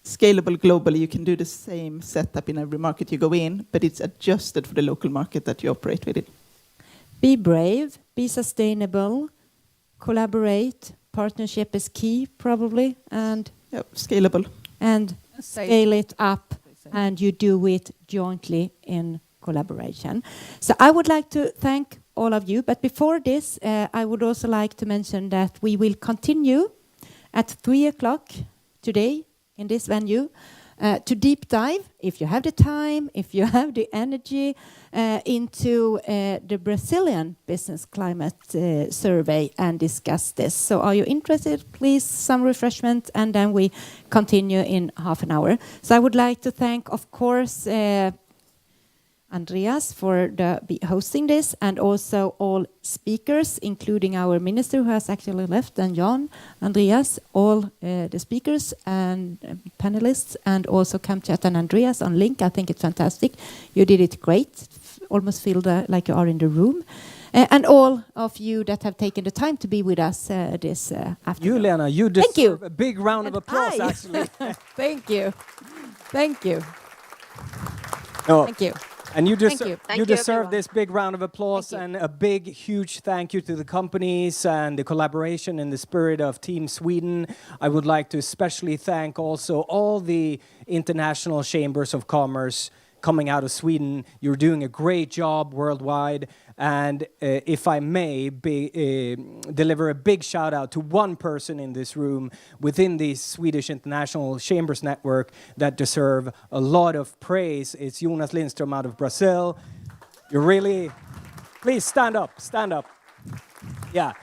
[SPEAKER 8] scalable globally. You can do the same setup in every market you go in, but it's adjusted for the local market that you operate within.
[SPEAKER 4] be brave, be sustainable, collaborate. Partnership is key, probably, and
[SPEAKER 8] Scalable.
[SPEAKER 4] scale it up, and you do it jointly in collaboration. So I would like to thank all of you, but before this, I would also like to mention that we will continue at 3:00 today in this venue to deep dive, if you have the time, if you have the energy, into the Brazilian business climate survey and discuss this. So are you interested? Please, some refreshment, and then we continue in half an hour. So I would like to thank, of course, Andreas for hosting this, and also all speakers, including our minister who has actually left, and Jan, Andreas, all the speakers and panelists, and also CamChat and Andreas on link. I think it's fantastic. You did it great. Almost feel like you are in the room. And all of you that have taken the time to be with us this afternoon.
[SPEAKER 1] You, Lena, you
[SPEAKER 4] Thank you.
[SPEAKER 1] deserve a big round of applause, actually.
[SPEAKER 4] Thank you. Thank you.
[SPEAKER 1] No.
[SPEAKER 4] Thank you.
[SPEAKER 1] And you
[SPEAKER 4] Thank you.
[SPEAKER 9] Thank
[SPEAKER 1] you
[SPEAKER 9] you,
[SPEAKER 1] deserve
[SPEAKER 9] everyone.
[SPEAKER 1] this big round of applause, and a big, huge thank you to the companies and the collaboration in the spirit of Team Sweden. I would like to especially thank also all the international chambers of commerce coming out of Sweden. You're doing a great job worldwide. And if I may deliver a big shout out to one person in this room within the Swedish International Chambers Network that deserve a lot of praise. It's Jonas Lindström out of Brazil. You're really, please stand up, stand up. Yeah,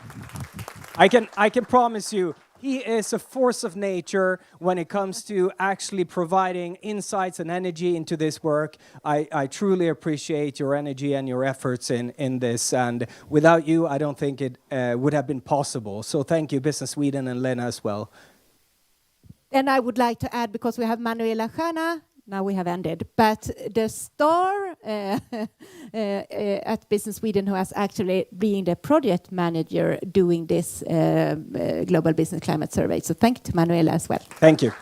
[SPEAKER 1] I can promise you, he is a force of nature when it comes to actually providing insights and energy into this work. I truly appreciate your energy and your efforts in this. And without you, I don't think it would have been possible. So thank you, Business Sweden and Lena as well.
[SPEAKER 4] And I would like to add, because we have Manuela Schöna now we have ended. But the star at Business Sweden, who has actually been the project manager doing this Global Business Climate Survey. So thank you to Manuela as well.
[SPEAKER 1] Thank you.